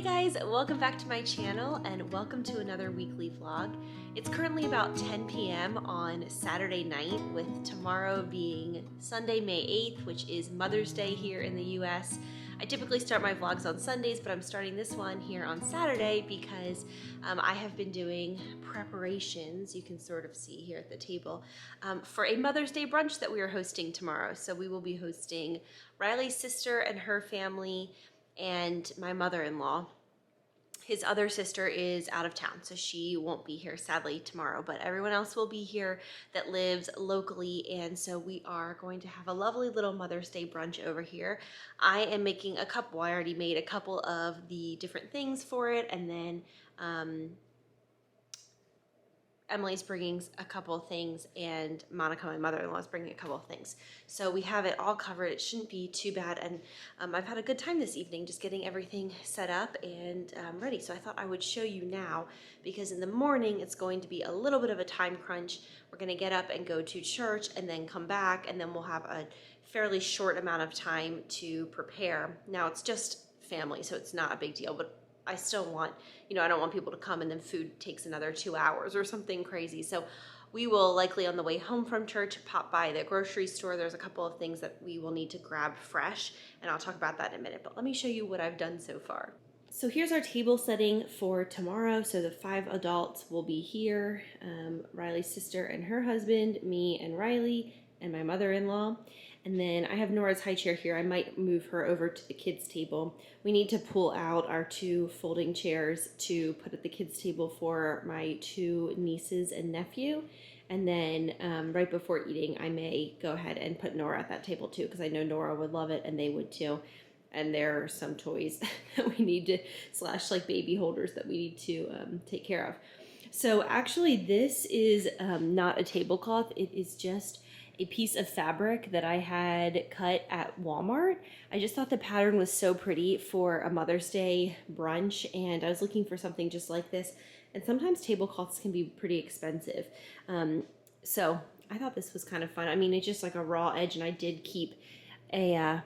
guys, welcome back to my channel and welcome to another weekly vlog. It's currently about 10 p.m. on Saturday night, with tomorrow being Sunday, May 8th, which is Mother's Day here in the US. I typically start my vlogs on Sundays, but I'm starting this one here on Saturday because I have been doing preparations, you can sort of see here at the table, for a Mother's Day brunch that we are hosting tomorrow. So we will be hosting Riley's sister and her family and my mother-in-law. His other sister is out of town, so she won't be here sadly tomorrow, but everyone else will be here that lives locally, and so we are going to have a lovely little Mother's Day brunch over here. I am making a couple, I already made a couple of the different things for it, and then Emily's bringing a couple of things, and Monica, my mother-in-law, is bringing a couple of things. So we have it all covered. It shouldn't be too bad, and I've had a good time this evening just getting everything set up and ready. So I thought I would show you now, because in the morning it's going to be a little bit of a time crunch. We're going to get up and go to church and then come back, and then we'll have a fairly short amount of time to prepare. Now it's just family, so it's not a big deal, but I still want, I don't want people to come and then food takes another 2 hours or something crazy. So we will likely on the way home from church pop by the grocery store. There's a couple of things that we will need to grab fresh, and I'll talk about that in a minute. But let me show you what I've done so far. So here's our table setting for tomorrow. So the 5 adults will be here, Riley's sister and her husband, me and Riley, and my mother-in-law. And then I have Nora's high chair here. I might move her over to the kids' table. We need to pull out our 2 folding chairs to put at the kids' table for my 2 nieces and nephew. And then right before eating, I may go ahead and put Nora at that table too, because I know Nora would love it and they would too. And there are some toys that we need to, slash like baby holders that we need to take care of. So actually this is not a tablecloth. It is just a piece of fabric that I had cut at Walmart. I just thought the pattern was so pretty for a Mother's Day brunch, and I was looking for something just like this. And sometimes tablecloths can be pretty expensive. So I thought this was kind of fun. I mean, it's just like a raw edge, and I did keep a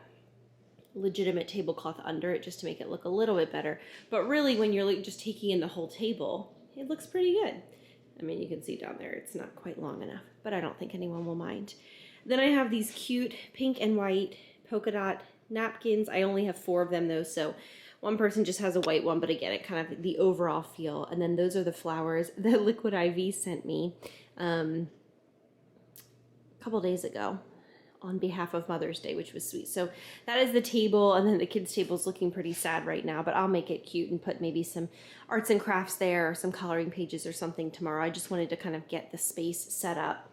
legitimate tablecloth under it just to make it look a little bit better. But really, when you're just taking in the whole table, it looks pretty good. I mean, you can see down there, it's not quite long enough, but I don't think anyone will mind. Then I have these cute pink and white polka dot napkins. I only have 4 of them though, so one person just has a white one, but again, it kind of the overall feel. And then those are the flowers that Liquid IV sent me a couple days ago on behalf of Mother's Day, which was sweet. So that is the table, and then the kids' table is looking pretty sad right now, but I'll make it cute and put maybe some arts and crafts there, or some coloring pages or something tomorrow. I just wanted to kind of get the space set up.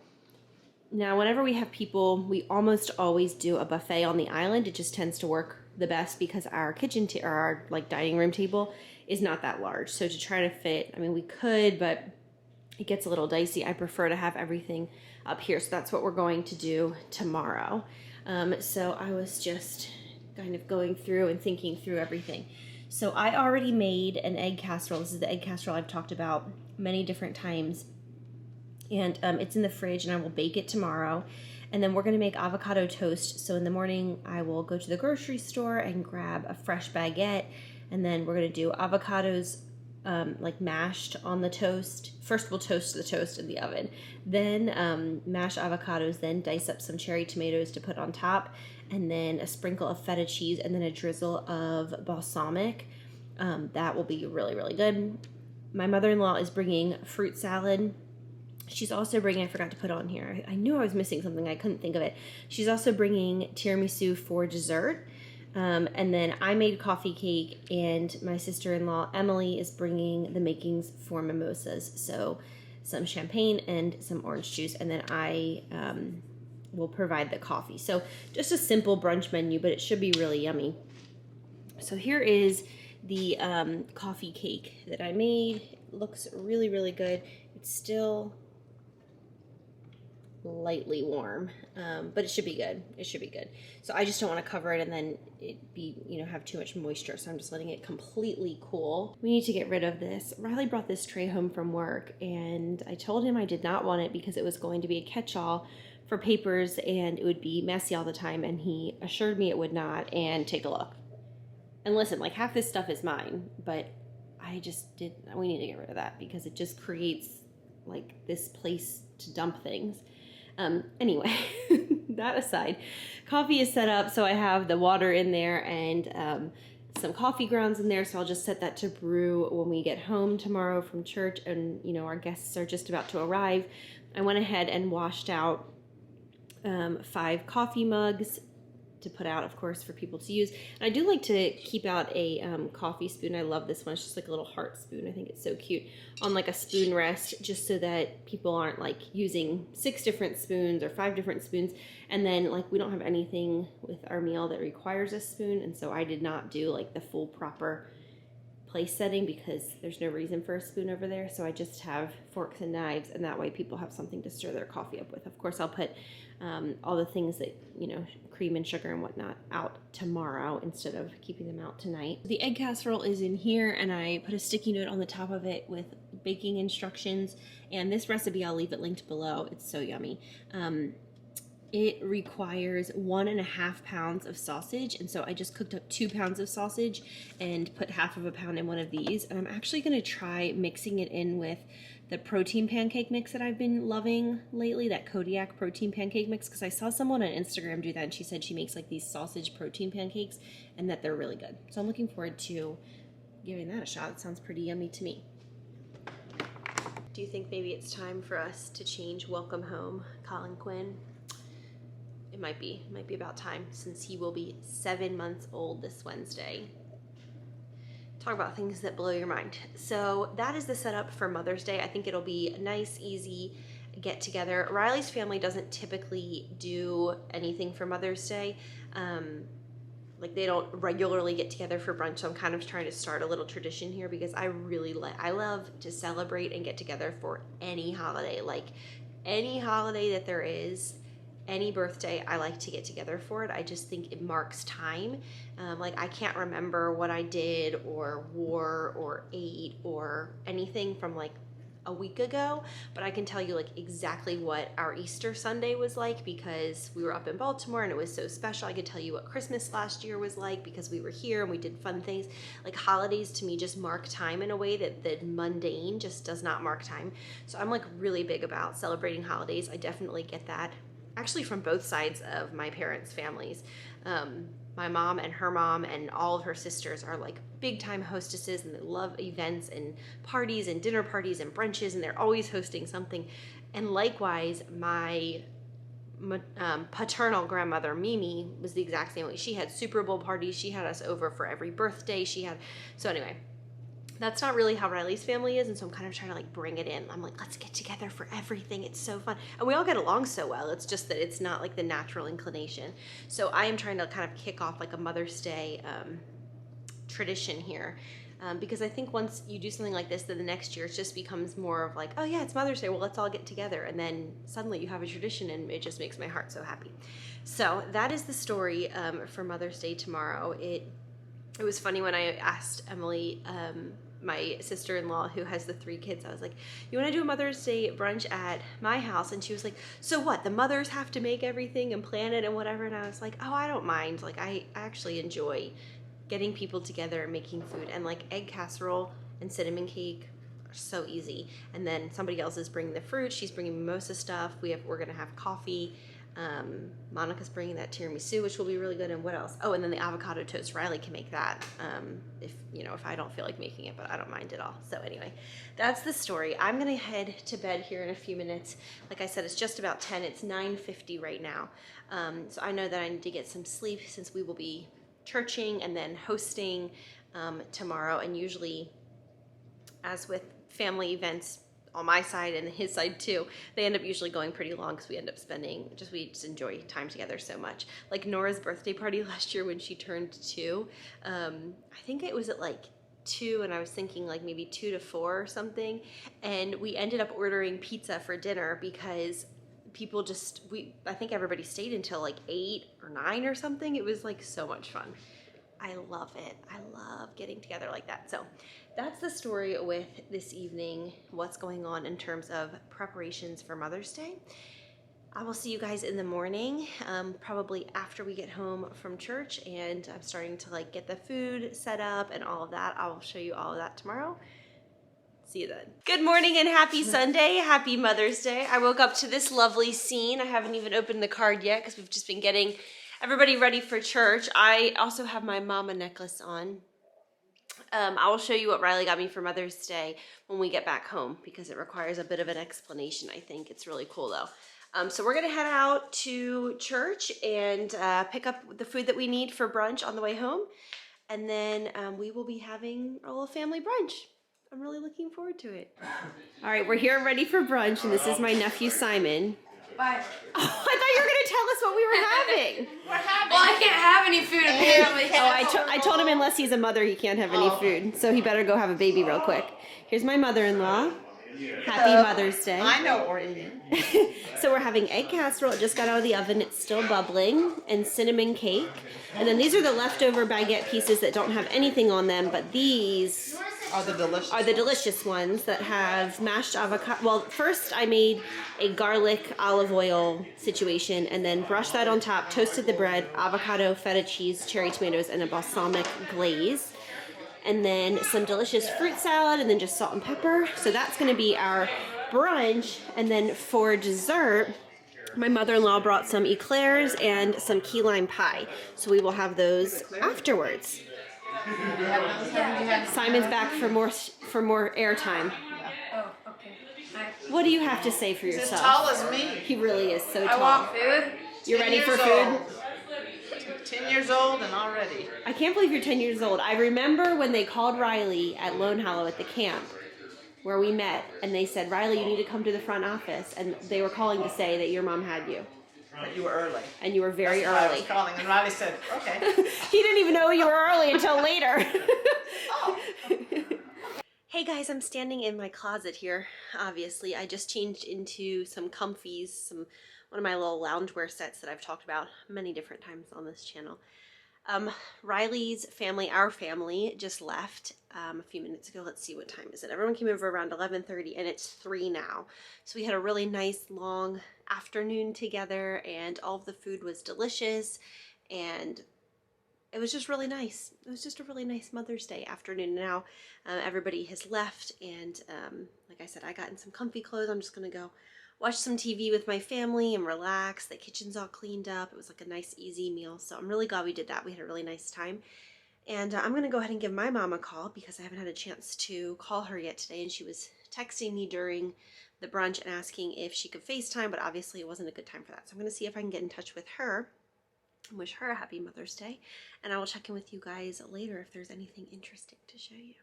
Now, whenever we have people, we almost always do a buffet on the island. It just tends to work the best because our kitchen or our like dining room table is not that large. So to try to fit, I mean, we could, but it gets a little dicey. I prefer to have everything up here. So that's what we're going to do tomorrow. So I was just kind of going through and thinking through everything. So I already made an egg casserole. This is the egg casserole I've talked about many different times. And it's in the fridge, and I will bake it tomorrow. And then we're going to make avocado toast. So in the morning, I will go to the grocery store and grab a fresh baguette. And then we're going to do avocados like mashed on the toast. First we'll toast the toast in the oven, then mash avocados, then dice up some cherry tomatoes to put on top, and then a sprinkle of feta cheese, and then a drizzle of balsamic. That will be really, really good. My mother-in-law is bringing fruit salad. She's also bringing, I forgot to put on here, I knew I was missing something, I couldn't think of it. She's also bringing tiramisu for dessert. And then I made coffee cake, and my sister-in-law Emily is bringing the makings for mimosas. So some champagne and some orange juice, and then I will provide the coffee. So just a simple brunch menu, but it should be really yummy. So here is the coffee cake that I made. It looks really, really good. It's still lightly warm, but it should be good. It should be good. So I just don't want to cover it and then it be, have too much moisture. So I'm just letting it completely cool. We need to get rid of this. Riley brought this tray home from work, and I told him I did not want it because it was going to be a catch-all for papers and it would be messy all the time, and he assured me it would not. And take a look. And listen, like half this stuff is mine, but we need to get rid of that because it just creates like this place to dump things. Anyway, that aside, coffee is set up. So I have the water in there and some coffee grounds in there. So I'll just set that to brew when we get home tomorrow from church. And, you know, our guests are just about to arrive. I went ahead and washed out 5 coffee mugs to put out, of course, for people to use. And I do like to keep out a coffee spoon. I love this one. It's just like a little heart spoon. I think it's so cute on like a spoon rest, just so that people aren't like using 6 different spoons or 5 different spoons. And then like we don't have anything with our meal that requires a spoon. And so I did not do like the full proper place setting because there's no reason for a spoon over there. So I just have forks and knives, and that way people have something to stir their coffee up with. Of course, I'll put all the things that, you know, cream and sugar and whatnot out tomorrow instead of keeping them out tonight. The egg casserole is in here, and I put a sticky note on the top of it with baking instructions. And this recipe, I'll leave it linked below. It's so yummy. It requires 1.5 pounds of sausage, and so I just cooked up 2 pounds of sausage and put half of a pound in one of these. And I'm actually going to try mixing it in with the protein pancake mix that I've been loving lately, that Kodiak protein pancake mix, because I saw someone on Instagram do that, and she said she makes like these sausage protein pancakes and that they're really good. So I'm looking forward to giving that a shot. It sounds pretty yummy to me. Do you think maybe it's time for us to change welcome home Colin Quinn? It might be about time, since he will be 7 months old this Wednesday. Talk about things that blow your mind. So that is the setup for Mother's Day. I think it'll be a nice, easy get together. Riley's family doesn't typically do anything for Mother's Day. Like they don't regularly get together for brunch. So I'm kind of trying to start a little tradition here because I love to celebrate and get together for any holiday, like any holiday that there is. Any birthday, I like to get together for it. I just think it marks time. Like I can't remember what I did or wore or ate or anything from like a week ago, but I can tell you like exactly what our Easter Sunday was like because we were up in Baltimore and it was so special. I could tell you what Christmas last year was like because we were here and we did fun things. Like holidays to me just mark time in a way that the mundane just does not mark time. So I'm like really big about celebrating holidays. I definitely get that. Actually from both sides of my parents' families. My mom and her mom and all of her sisters are like big time hostesses, and they love events and parties and dinner parties and brunches, and they're always hosting something. And likewise, my paternal grandmother, Mimi, was the exact same way. She had Super Bowl parties. She had us over for every birthday. So anyway, that's not really how Riley's family is, and so I'm kind of trying to like bring it in. I'm like, let's get together for everything. It's so fun. And we all get along so well. It's just that it's not like the natural inclination. So I am trying to kind of kick off like a Mother's Day tradition here. Because I think once you do something like this, then the next year it just becomes more of like, oh yeah, it's Mother's Day. Well, let's all get together. And then suddenly you have a tradition, and it just makes my heart so happy. So that is the story for Mother's Day tomorrow. It was funny when I asked Emily, my sister-in-law who has the 3 kids, I was like, you want to do a Mother's Day brunch at my house? And she was like, so what, the mothers have to make everything and plan it and whatever? And I was like, oh, I don't mind. Like I actually enjoy getting people together and making food, and like egg casserole and cinnamon cake are so easy. And then somebody else is bringing the fruit. She's bringing mimosa stuff. We're gonna have coffee. Monica's bringing that tiramisu, which will be really good. And what else? Oh, and then the avocado toast. Riley can make that if I don't feel like making it, but I don't mind at all. So anyway, that's the story. I'm gonna head to bed here in a few minutes. Like I said, it's just about 10. It's 9:50 right now. So I know that I need to get some sleep since we will be churching and then hosting tomorrow. And usually, as with family events on my side and his side too, they end up usually going pretty long because we end up we just enjoy time together so much. Like Nora's birthday party last year when she turned 2, I think it was at like 2, and I was thinking like maybe 2 to 4 or something, and we ended up ordering pizza for dinner because people I think everybody stayed until like 8 or 9 or something. It was like so much fun. I love it. I love getting together like that. So that's the story with this evening, what's going on in terms of preparations for Mother's Day. I will see you guys in the morning, probably after we get home from church, and I'm starting to like get the food set up and all of that. I'll show you all of that tomorrow. See you then. Good morning and happy Sunday. Happy Mother's Day. I woke up to this lovely scene. I haven't even opened the card yet because we've just been getting everybody ready for church. I also have my mama necklace on. I will show you what Riley got me for Mother's Day when we get back home because it requires a bit of an explanation, I think. It's really cool though. So we're gonna head out to church and pick up the food that we need for brunch on the way home. And then we will be having a little family brunch. I'm really looking forward to it. All right, we're here ready for brunch, and this is my nephew, Simon. Bye. Oh, I thought you were gonna tell us what we were having. Well, I can't have any food apparently. I told him unless he's a mother, he can't have any food. So he better go have a baby real quick. Here's my mother-in-law. Happy Mother's Day. I know Orly. So we're having egg casserole. It just got out of the oven. It's still bubbling. And cinnamon cake. And then these are the leftover baguette pieces that don't have anything on them. But these Are the delicious ones that have mashed avocado. Well, first I made a garlic olive oil situation and then brushed that on top, toasted the bread, avocado, feta cheese, cherry tomatoes, and a balsamic glaze. And then some delicious fruit salad and then just salt and pepper. So that's gonna be our brunch. And then for dessert, my mother-in-law brought some eclairs and some key lime pie. So we will have those afterwards. Simon's back for more airtime. Oh, okay. What do you have to say for He's yourself? as tall as me. He really is so tall. I want food. You're ready for 10 food? years old. 10 years old and already. I can't believe you're 10 years old. I remember when they called Riley at Lone Hollow at the camp where we met, and they said, Riley, you need to come to the front office. And they were calling to say that your mom had you. But you were early. And you were very That's why I early. was calling, and Riley said, okay. He didn't even know you were early until later. Oh. Hey guys, I'm standing in my closet here. Obviously, I just changed into some comfies, one of my little loungewear sets that I've talked about many different times on this channel. Riley's family, our family, just left a few minutes ago. Let's see, what time is it? Everyone came over around 11:30 and it's 3 now. So we had a really nice long afternoon together and all of the food was delicious and it was just really nice. It was just a really nice Mother's Day afternoon. Now everybody has left and like I said, I got in some comfy clothes. I'm just gonna go watch some TV with my family and relax. The kitchen's all cleaned up. It was like a nice, easy meal. So I'm really glad we did that. We had a really nice time. And I'm going to go ahead and give my mom a call because I haven't had a chance to call her yet today. And she was texting me during the brunch and asking if she could FaceTime, but obviously it wasn't a good time for that. So I'm going to see if I can get in touch with her and wish her a happy Mother's Day. And I will check in with you guys later if there's anything interesting to show you.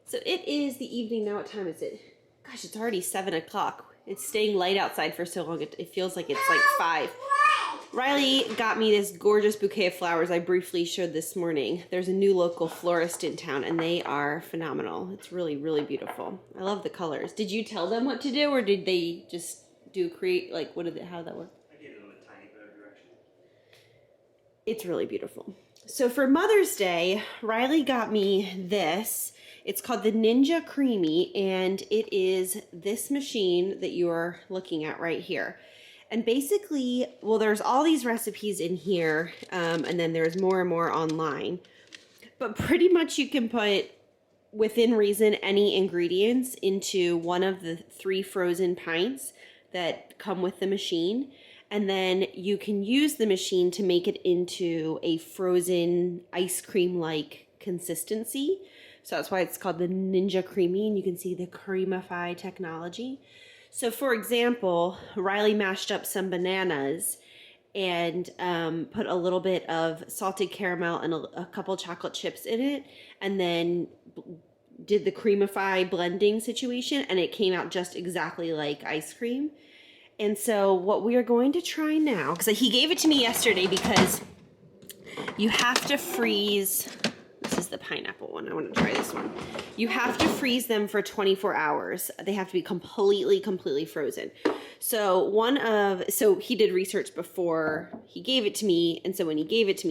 So it is the evening now. What time is it? Gosh, it's already 7 o'clock. It's staying light outside for so long, it feels like it's like 5. Riley got me this gorgeous bouquet of flowers I briefly showed this morning. There's a new local florist in town, and they are phenomenal. It's really, really beautiful. I love the colors. Did you tell them what to do, or did they just how did that work? I gave them a tiny bit of direction. It's really beautiful. So for Mother's Day, Riley got me this. It's called the Ninja Creami, and it is this machine that you are looking at right here. And basically, well, there's all these recipes in here, and then there's more and more online. But pretty much you can put, within reason, any ingredients into one of the 3 frozen pints that come with the machine. And then you can use the machine to make it into a frozen ice cream-like consistency. So that's why it's called the Ninja Creami, and you can see the Creamify technology. So for example, Riley mashed up some bananas and put a little bit of salted caramel and a couple chocolate chips in it, and then did the Creamify blending situation, and it came out just exactly like ice cream. And so what we are going to try now, because he gave it to me yesterday because you have to freeze. This is the pineapple one. I want to try this one. You have to freeze them for 24 hours. They have to be completely frozen. So he did research before he gave it to me. And so when he gave it to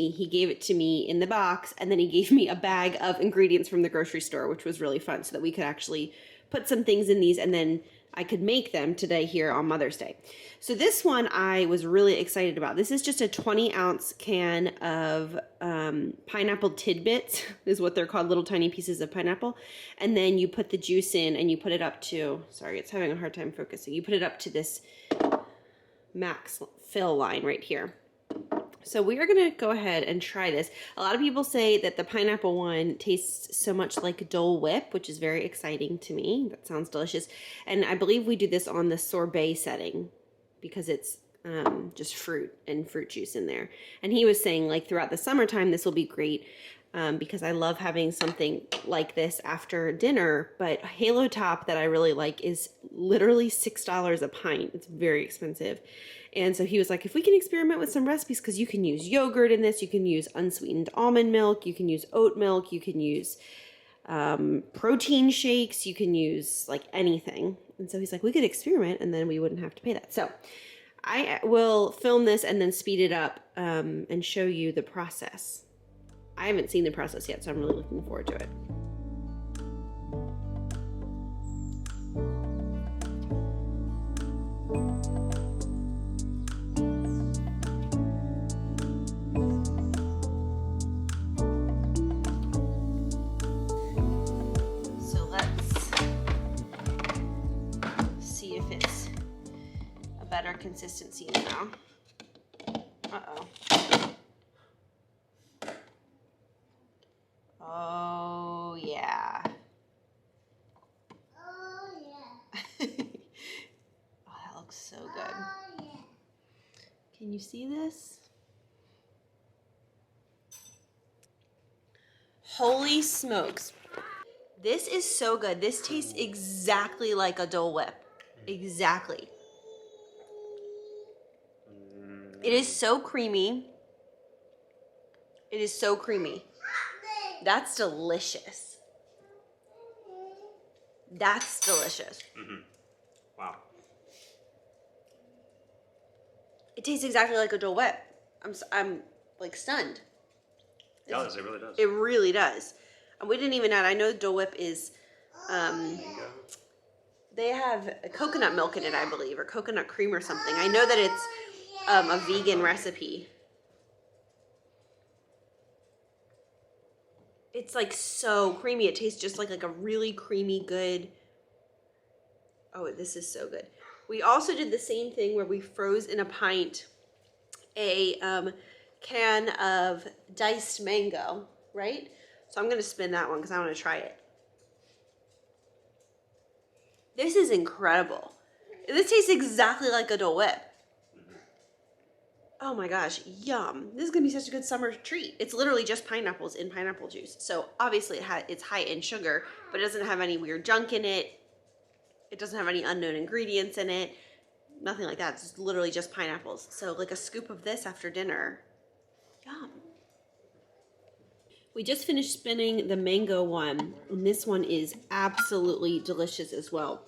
me in the box, and then he gave me a bag of ingredients from the grocery store, which was really fun so that we could actually put some things in these and then I could make them today here on Mother's Day. So this one I was really excited about. This is just a 20-ounce can of pineapple tidbits, is what they're called, little tiny pieces of pineapple. And then you put the juice in and you put it up to, sorry, it's having a hard time focusing. You put it up to this max fill line right here. So we are going to go ahead and try this. A lot of people say that the pineapple one tastes so much like Dole Whip, which is very exciting to me. That sounds delicious. And I believe we do this on the sorbet setting because it's just fruit and fruit juice in there. And he was saying like throughout the summertime, this will be great because I love having something like this after dinner. But Halo Top that I really like is literally $6 a pint. It's very expensive. And so he was like, if we can experiment with some recipes, because you can use yogurt in this, you can use unsweetened almond milk, you can use oat milk, you can use protein shakes, you can use like anything. And so he's like, we could experiment and then we wouldn't have to pay that. So I will film this and then speed it up and show you the process. I haven't seen the process yet, so I'm really looking forward to it. Better consistency now. Uh-oh. Oh, yeah. Oh, yeah. Oh, that looks so good. Oh, yeah. Can you see this? Holy smokes. This is so good. This tastes exactly like a Dole Whip. Exactly. It is so creamy. It is so creamy. That's delicious. That's delicious. Mm-hmm. Wow. It tastes exactly like a Dole Whip. I'm like stunned. It does. It really does. It really does. And we didn't even add, I know Dole Whip is, they have coconut milk in it, I believe, or coconut cream or something. I know that it's a vegan recipe. It's like so creamy. It tastes just like a really creamy, good. Oh, this is so good. We also did the same thing where we froze in a pint a can of diced mango, right? So I'm going to spin that one because I want to try it. This is incredible. This tastes exactly like a Dole Whip. Oh my gosh, yum. This is going to be such a good summer treat. It's literally just pineapples in pineapple juice. So obviously it's high in sugar, but it doesn't have any weird junk in it. It doesn't have any unknown ingredients in it. Nothing like that. It's literally just pineapples. So like a scoop of this after dinner. Yum. We just finished spinning the mango one, and this one is absolutely delicious as well.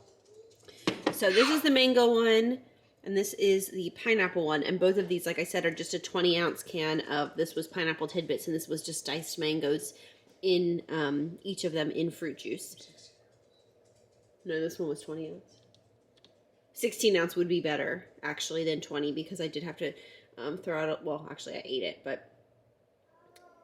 So this is the mango one, and this is the pineapple one, and both of these, like I said, are just a 20-ounce can of, this was pineapple tidbits, and this was just diced mangoes in each of them in fruit juice. No, this one was 20 ounce. 16 ounce would be better, actually, than 20, because I did have to throw out, well, actually I ate it, but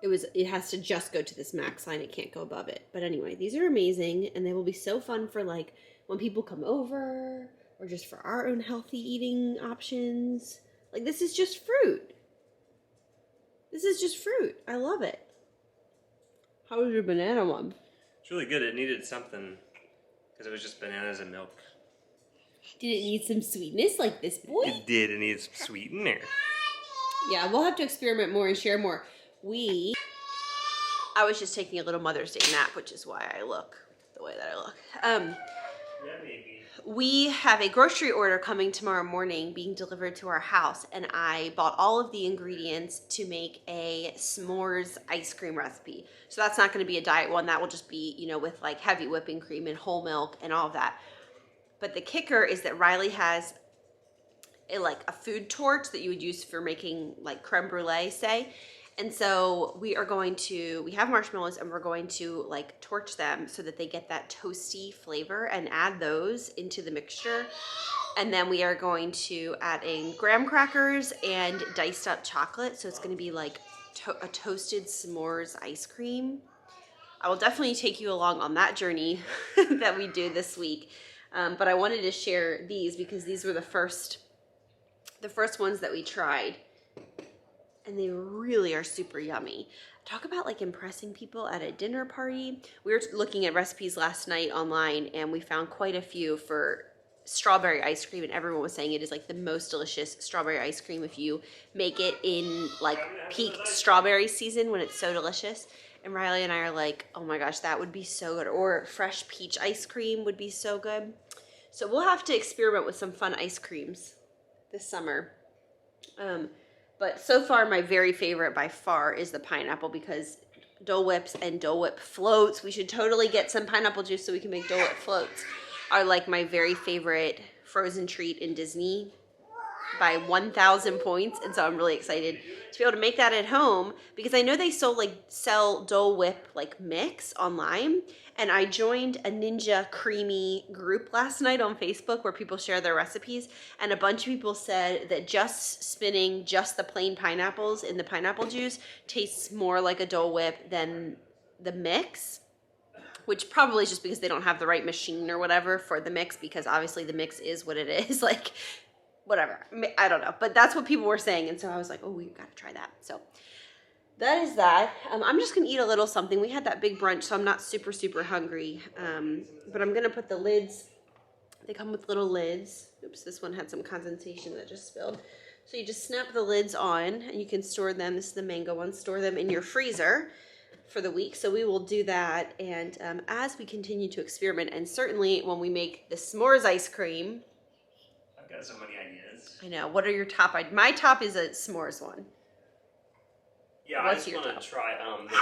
it has to just go to this max line. It can't go above it. But anyway, these are amazing, and they will be so fun for like when people come over or just for our own healthy eating options. Like, this is just fruit. This is just fruit. I love it. How was your banana one? It's really good. It needed something because it was just bananas and milk. Did it need some sweetness like this boy? It did. It needed some sweetener. Yeah, we'll have to experiment more and share more. I was just taking a little Mother's Day nap, which is why I look the way that I look. Yeah, maybe. We have a grocery order coming tomorrow morning being delivered to our house, and I bought all of the ingredients to make a s'mores ice cream recipe. So that's not going to be a diet one. That will just be, you know, with like heavy whipping cream and whole milk and all of that. But the kicker is that Riley has a food torch that you would use for making like creme brulee, say. And so we have marshmallows and we're going to like torch them so that they get that toasty flavor and add those into the mixture. And then we are going to add in graham crackers and diced up chocolate. So it's going to be like a toasted s'mores ice cream. I will definitely take you along on that journey that we do this week. But I wanted to share these because these were the first ones that we tried. And they really are super yummy. Talk about like impressing people at a dinner party. We were looking at recipes last night online and we found quite a few for strawberry ice cream, and everyone was saying it is like the most delicious strawberry ice cream if you make it in like peak strawberry season when it's so delicious. And Riley and I are like, oh my gosh, that would be so good. Or fresh peach ice cream would be so good. So we'll have to experiment with some fun ice creams this summer. But so far, my very favorite by far is the pineapple because Dole Whips and Dole Whip floats. We should totally get some pineapple juice so we can make Dole Whip floats. Are like my very favorite frozen treat in Disney by 1,000 points. And so I'm really excited to be able to make that at home because I know they sell Dole Whip like mix online. And I joined a Ninja Creami group last night on Facebook where people share their recipes. And a bunch of people said that just spinning just the plain pineapples in the pineapple juice tastes more like a Dole Whip than the mix. Which probably is just because they don't have the right machine or whatever for the mix, because obviously the mix is what it is, like whatever. I don't know, but that's what people were saying. And so I was like, oh, we've got to try that. So that is that. I'm just going to eat a little something. We had that big brunch, so I'm not super, super hungry. But I'm going to put the lids. They come with little lids. Oops, this one had some condensation that just spilled. So you just snap the lids on and you can store them. This is the mango one. Store them in your freezer for the week. So we will do that. And as we continue to experiment, and certainly when we make the s'mores ice cream. I've got so many ideas. I know. What are your top? My top is a s'mores one. Yeah, What's I just want to try the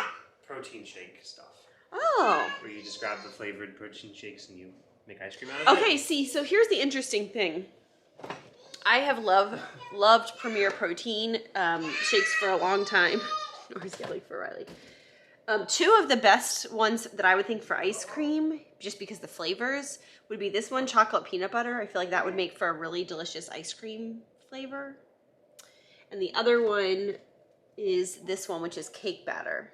protein shake stuff. Oh. Where you just grab the flavored protein shakes and you make ice cream out of it. Okay, see, so here's the interesting thing. I have loved Premier Protein shakes for a long time. Nora's yelling for Riley. Two of the best ones that I would think for ice cream, just because the flavors, would be this one, chocolate peanut butter. I feel like that would make for a really delicious ice cream flavor. And the other one is this one, which is cake batter.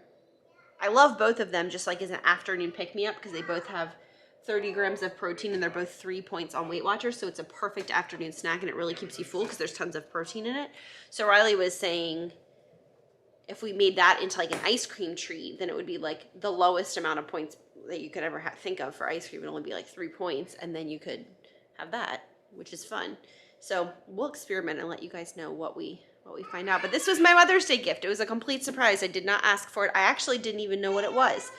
I love both of them just like as an afternoon pick-me-up because they both have 30 grams of protein and they're both 3 points on Weight Watchers. So it's a perfect afternoon snack and it really keeps you full because there's tons of protein in it. So Riley was saying if we made that into like an ice cream treat, then it would be like the lowest amount of points that you could ever think of for ice cream. It would only be like 3 points and then you could have that, which is fun. So we'll experiment and let you guys know what we find out. But this was my Mother's Day gift. It was a complete surprise. I did not ask for it. I actually didn't even know what it was.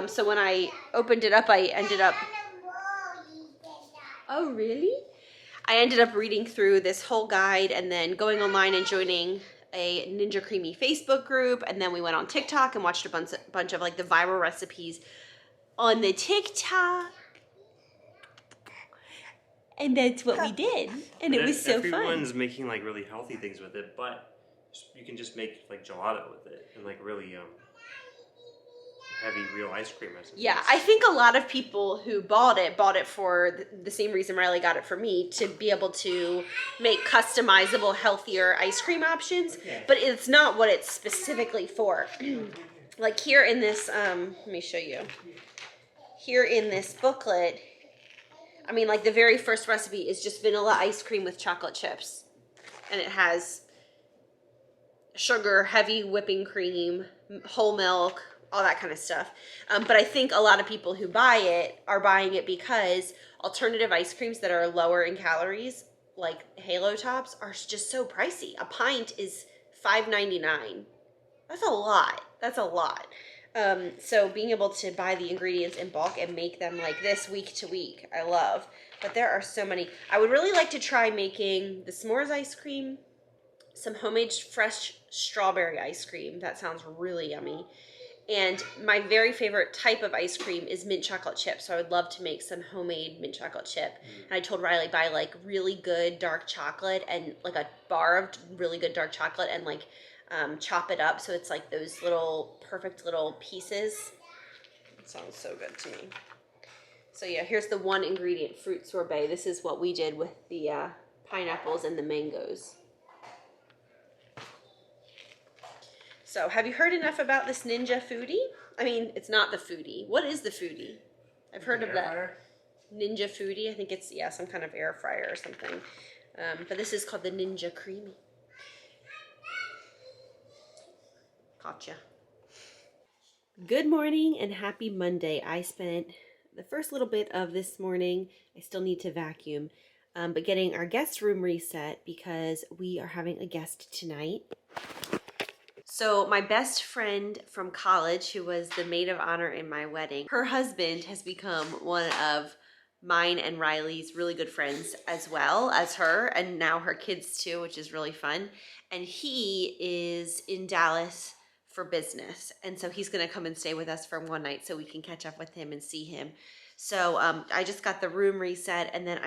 So when I opened it up, I ended up... Oh, really? I ended up reading through this whole guide and then going online and joining a Ninja Creami Facebook group. And then we went on TikTok and watched a bunch of like the viral recipes on the TikTok. And that's what we did. And it was so fun. Everyone's making like really healthy things with it, but you can just make like gelato with it and like really heavy real ice cream recipes. Yeah, I think a lot of people who bought it for the same reason Riley got it for me, to be able to make customizable, healthier ice cream options. Okay. But it's not what it's specifically for. Like here in this, let me show you. Here in this booklet, I mean, like the very first recipe is just vanilla ice cream with chocolate chips. And it has sugar, heavy whipping cream, whole milk, all that kind of stuff. But I think a lot of people who buy it are buying it because alternative ice creams that are lower in calories, like Halo Tops, are just so pricey. A pint is $5.99. That's a lot. That's a lot. So being able to buy the ingredients in bulk and make them like this week to week, I love. But there are so many. I would really like to try making the s'mores ice cream, some homemade fresh strawberry ice cream. That sounds really yummy. And my very favorite type of ice cream is mint chocolate chip. So I would love to make some homemade mint chocolate chip. And I told Riley, buy like really good dark chocolate and like a bar of really good dark chocolate and like chop it up so it's like those little perfect little pieces. It sounds so good to me. So yeah, here's the 1 ingredient fruit sorbet. This is what we did with the pineapples and the mangoes. So have you heard enough about this Ninja Foodie? I mean, it's not the Foodie. What is the Foodie? I've heard of that. Fryer? Ninja Foodie. I think it's, yeah, some kind of air fryer or something. But this is called the Ninja Creami. Gotcha. Good morning and happy Monday. I spent the first little bit of this morning, I still need to vacuum, but getting our guest room reset because we are having a guest tonight. So my best friend from college, who was the maid of honor in my wedding, her husband has become one of mine and Riley's really good friends, as well as her, and now her kids too, which is really fun. And he is in Dallas for business, and so he's gonna come and stay with us for one night so we can catch up with him and see him. So I just got the room reset, and then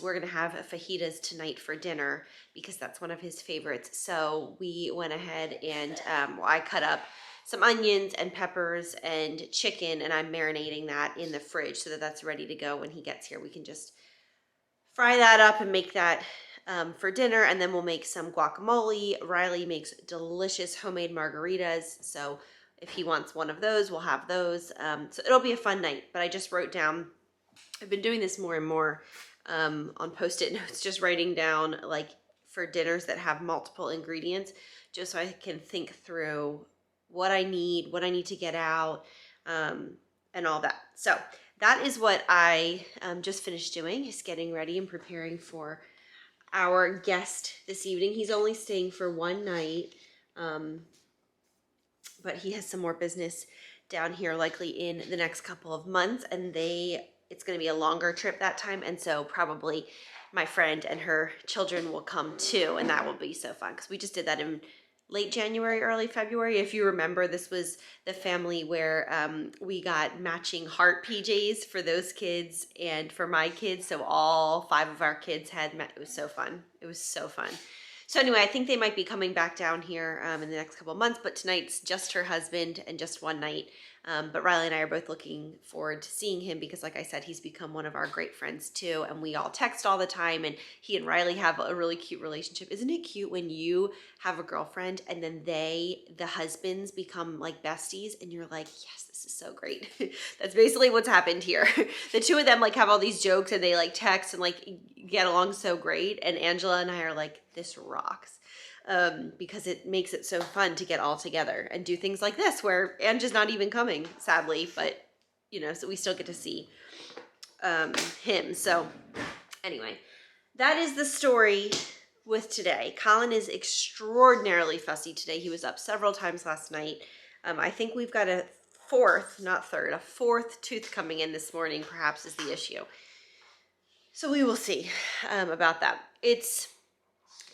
we're gonna have fajitas tonight for dinner because that's one of his favorites. So we went ahead and I cut up some onions and peppers and chicken, and I'm marinating that in the fridge so that that's ready to go when he gets here. We can just fry that up and make that for dinner, and then we'll make some guacamole. Riley makes delicious homemade margaritas, so if he wants one of those, we'll have those. So it'll be a fun night, but I just wrote down, I've been doing this more and more on Post-it notes, just writing down like for dinners that have multiple ingredients, just so I can think through what I need to get out, and all that. So that is what I just finished doing, is getting ready and preparing for our guest this evening. He's only staying for one night, but he has some more business down here likely in the next couple of months, and it's going to be a longer trip that time, and so probably my friend and her children will come too, and that will be so fun because we just did that in late January, early February. If you remember, this was the family where we got matching heart PJs for those kids and for my kids, so all 5 of our kids had it was so fun. It was so fun. So anyway, I think they might be coming back down here in the next couple of months, but tonight's just her husband and just one night. But Riley and I are both looking forward to seeing him because, like I said, he's become one of our great friends too, and we all text all the time, and he and Riley have a really cute relationship. Isn't it cute when you have a girlfriend and then the husbands become like besties, and you're like, yes, this is so great. That's basically what's happened here. The two of them like have all these jokes, and they like text and like get along so great, and Angela and I are like, this rocks. Because it makes it so fun to get all together and do things like this where Angie's not even coming, sadly, but so we still get to see him. So anyway, that is the story with today. Colin is extraordinarily fussy today. He was up several times last night. I think we've got a fourth tooth coming in this morning, perhaps, is the issue. So we will see about that. It's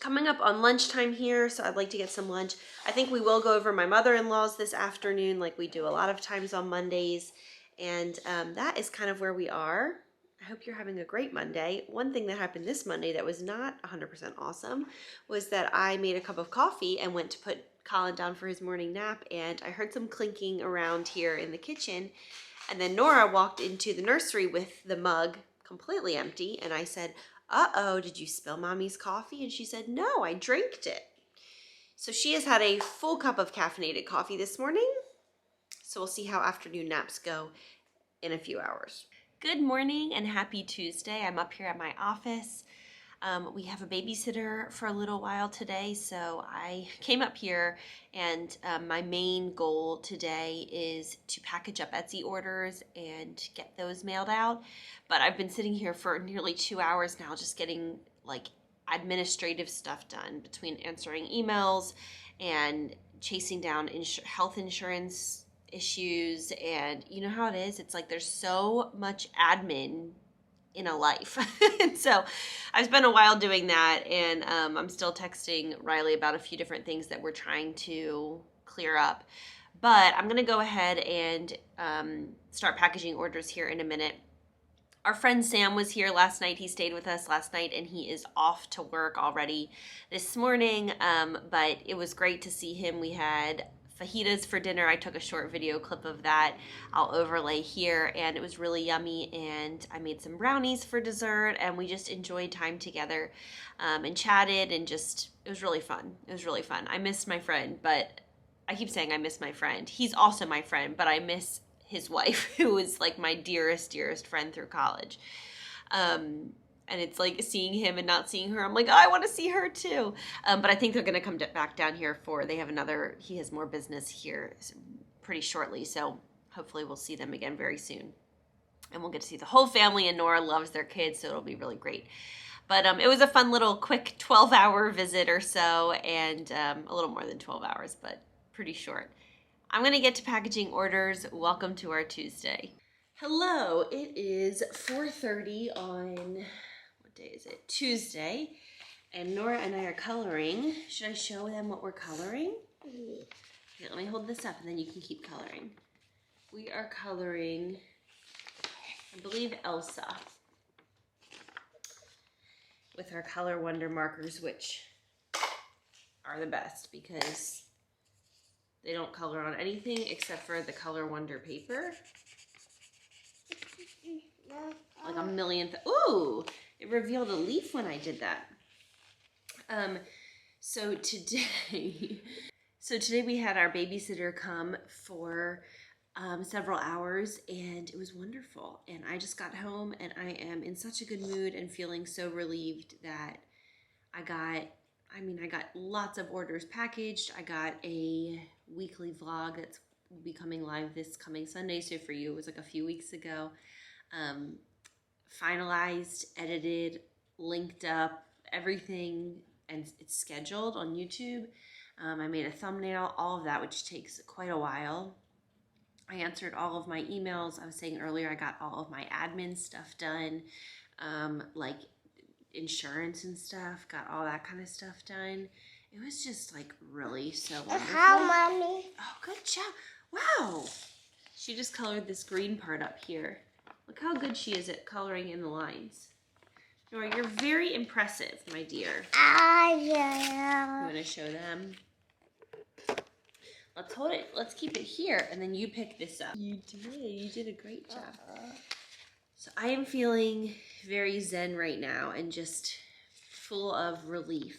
coming up on lunchtime here, so I'd like to get some lunch. I think we will go over my mother-in-law's this afternoon like we do a lot of times on Mondays, and that is kind of where we are. I hope you're having a great Monday. One thing that happened this Monday that was not 100% awesome was that I made a cup of coffee and went to put Colin down for his morning nap, and I heard some clinking around here in the kitchen, and then Nora walked into the nursery with the mug completely empty, and I said, uh-oh, did you spill mommy's coffee? And she said, no, I drank it. So she has had a full cup of caffeinated coffee this morning. So we'll see how afternoon naps go in a few hours. Good morning and happy Tuesday. I'm up here at my office. We have a babysitter for a little while today, so I came up here, and my main goal today is to package up Etsy orders and get those mailed out. But I've been sitting here for nearly 2 hours now just getting like administrative stuff done between answering emails and chasing down health insurance issues, and you know how it is. It's like there's so much admin in a life. And so I've spent a while doing that, and I'm still texting Riley about a few different things that we're trying to clear up. But I'm going to go ahead and start packaging orders here in a minute. Our friend Sam was here last night. He stayed with us last night and he is off to work already this morning. But it was great to see him. We had fajitas for dinner. I took a short video clip of that. I'll overlay here, and it was really yummy. And I made some brownies for dessert, and we just enjoyed time together and chatted, and just, it was really fun. It was really fun. I missed my friend, but I keep saying I miss my friend. He's also my friend, but I miss his wife, who was like my dearest friend through college. And it's like seeing him and not seeing her. I'm like, oh, I want to see her too. But I think they're going to come back down here he has more business here pretty shortly. So hopefully we'll see them again very soon. And we'll get to see the whole family, and Nora loves their kids, so it'll be really great. But it was a fun little quick 12-hour visit or so, and a little more than 12 hours, but pretty short. I'm going to get to packaging orders. Welcome to our Tuesday. Hello, it is 4:30 on, what day is it? Tuesday. And Nora and I are coloring. Should I show them what we're coloring? Okay, let me hold this up and then you can keep coloring. We are coloring, I believe, Elsa, with our Color Wonder markers, which are the best because they don't color on anything except for the Color Wonder paper. Like a millionth. Ooh, it revealed a leaf when I did that. So today we had our babysitter come for several hours, and it was wonderful. And I just got home, and I am in such a good mood and feeling so relieved that I got lots of orders packaged. I got a weekly vlog that's will be coming live this coming Sunday. So for you, it was like a few weeks ago. Finalized, edited, linked up, everything, and it's scheduled on YouTube. I made a thumbnail, all of that, which takes quite a while. I answered all of my emails. I was saying earlier, I got all of my admin stuff done, like insurance and stuff, got all that kind of stuff done. It was just like really so wonderful. How, Mommy? Oh, good job. Wow. She just colored this green part up here. Look how good she is at coloring in the lines. Nora, you're very impressive, my dear. Yeah. You want to show them? Let's hold it. Let's keep it here, and then you pick this up. You did. You did a great job. So I am feeling very zen right now and just full of relief.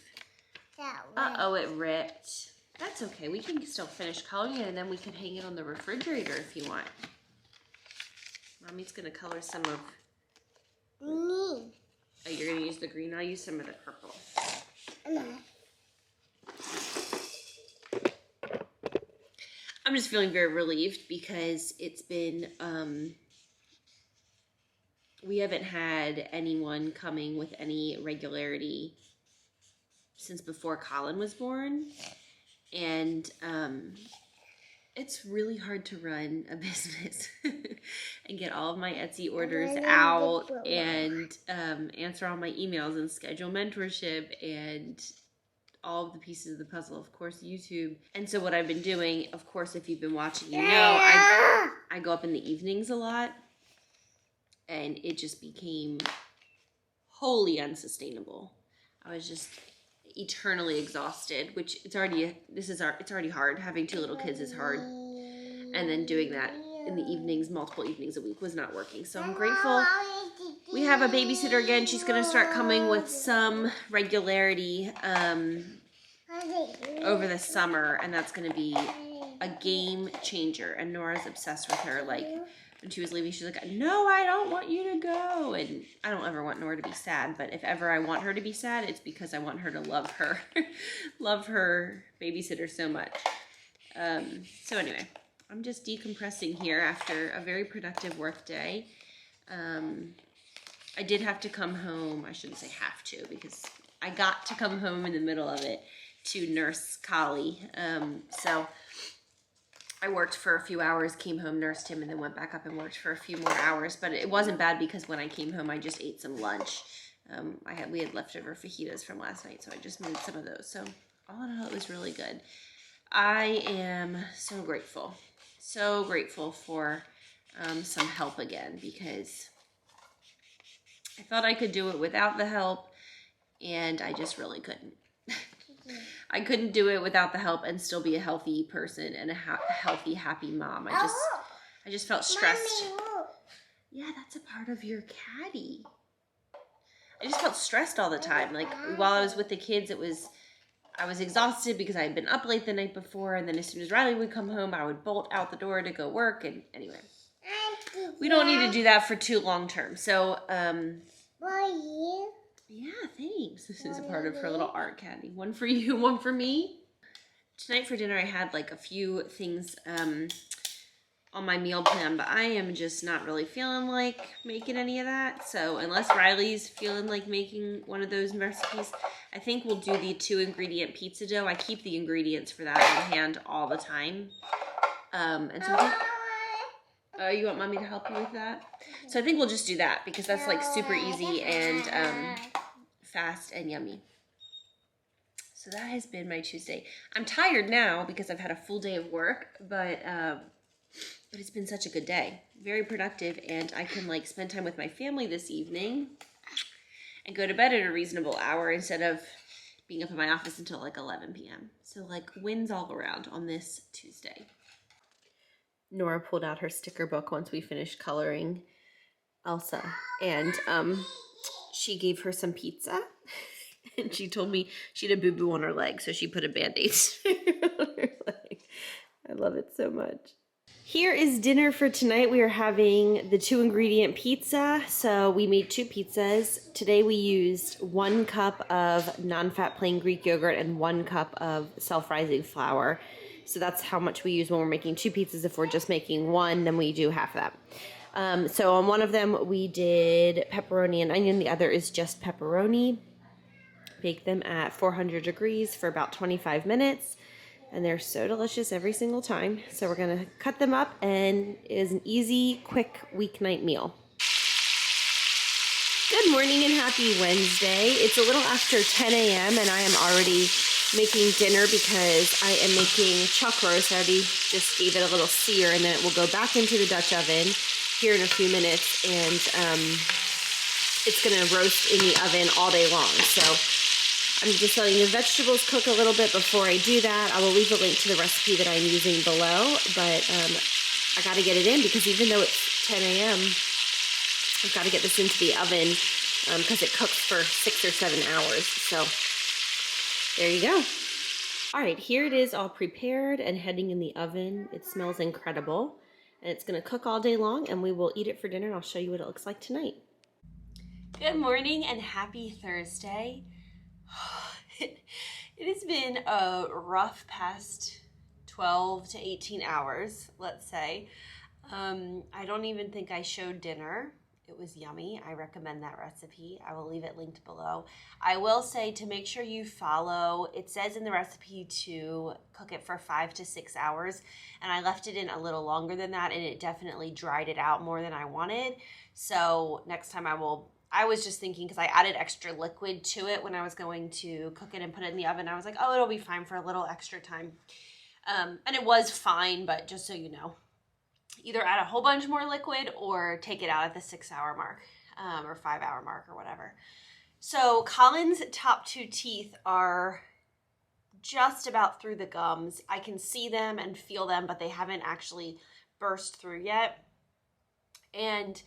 Uh-oh, it ripped. That's okay. We can still finish coloring it, and then we can hang it on the refrigerator if you want. Mommy's going to color some of... Green. Oh, you're going to use the green? I'll use some of the purple. I'm just feeling very relieved because it's been... we haven't had anyone coming with any regularity since before Colin was born. And it's really hard to run a business and get all of my Etsy orders out and answer all my emails and schedule mentorship and all of the pieces of the puzzle, of course, YouTube. And so what I've been doing, of course, if you've been watching, you know, I go up in the evenings a lot, and it just became wholly unsustainable. I was just eternally exhausted, which it's already hard. Having two little kids is hard. And then doing that in the evenings, multiple evenings a week, was not working. So I'm grateful we have a babysitter again. She's going to start coming with some regularity over the summer, and that's going to be a game changer. And Nora's obsessed with her. Like, when she was leaving, she's like, no, I don't want you to go. And I don't ever want Nora to be sad, but if ever I want her to be sad, it's because I want her to love her, love her babysitter so much. So anyway, I'm just decompressing here after a very productive work day. I did have to come home. I shouldn't say have to, because I got to come home in the middle of it to nurse Collie. So I worked for a few hours, came home, nursed him, and then went back up and worked for a few more hours. But it wasn't bad because when I came home, I just ate some lunch. We had leftover fajitas from last night, so I just made some of those. So all in all, it was really good. I am so grateful for some help again, because I thought I could do it without the help, and I just really couldn't. I couldn't do it without the help and still be a healthy person and a healthy, happy mom. I just felt stressed. Mommy, look. Yeah, that's a part of your caddy. I just felt stressed all the time. Like while I was with the kids, I was exhausted because I had been up late the night before, and then as soon as Riley would come home, I would bolt out the door to go work. And anyway, we don't need to do that for too long term. So, For you. yeah, thanks. This is a part of her little art caddy. One for you, one for me. Tonight for dinner, I had like a few things on my meal plan, but I am just not really feeling like making any of that. So unless Riley's feeling like making one of those recipes, I think we'll do the 2-ingredient pizza dough. I keep the ingredients for that on hand all the time. And so you want mommy to help you with that? So I think we'll just do that because that's like super easy and fast and yummy. So that has been my Tuesday. I'm tired now because I've had a full day of work, but it's been such a good day. Very productive, and I can like spend time with my family this evening and go to bed at a reasonable hour instead of being up in my office until like 11 p.m. So like wins all around on this Tuesday. Nora pulled out her sticker book once we finished coloring Elsa, and she gave her some pizza, and she told me she had a boo-boo on her leg, so she put a Band-Aid on her leg. I love it so much. Here is dinner for tonight. We are having the 2-ingredient pizza. So we made 2 pizzas. Today we used 1 cup of non-fat plain Greek yogurt and 1 cup of self-rising flour. So that's how much we use when we're making 2 pizzas. If we're just making 1, then we do half that. So on one of them we did pepperoni and onion. The other is just pepperoni. Bake them at 400 degrees for about 25 minutes. And they're so delicious every single time. So we're gonna cut them up, and it is an easy, quick weeknight meal. Good morning and happy Wednesday. It's a little after 10 a.m. and I am already making dinner because I am making chuck roast. I already just gave it a little sear, and then it will go back into the Dutch oven here in a few minutes, and it's gonna roast in the oven all day long. So I'm just letting the vegetables cook a little bit before I do that. I will leave a link to the recipe that I'm using below, but I got to get it in because even though it's 10 a.m., I've got to get this into the oven because it cooks for 6 or 7 hours. So there you go. All right, here it is all prepared and heading in the oven. It smells incredible, and it's going to cook all day long, and we will eat it for dinner, and I'll show you what it looks like tonight. Good morning and happy Thursday. It has been a rough past 12 to 18 hours, let's say. I don't even think I showed dinner. It was yummy. I recommend that recipe. I will leave it linked below. I will say to make sure you follow, it says in the recipe to cook it for 5 to 6 hours, and I left it in a little longer than that, and it definitely dried it out more than I wanted. So next time I was just thinking, because I added extra liquid to it when I was going to cook it and put it in the oven. I was like, oh, it'll be fine for a little extra time. And it was fine, but just so you know, either add a whole bunch more liquid or take it out at the 6-hour mark or 5-hour mark or whatever. So Colin's top 2 teeth are just about through the gums. I can see them and feel them, but they haven't actually burst through yet. And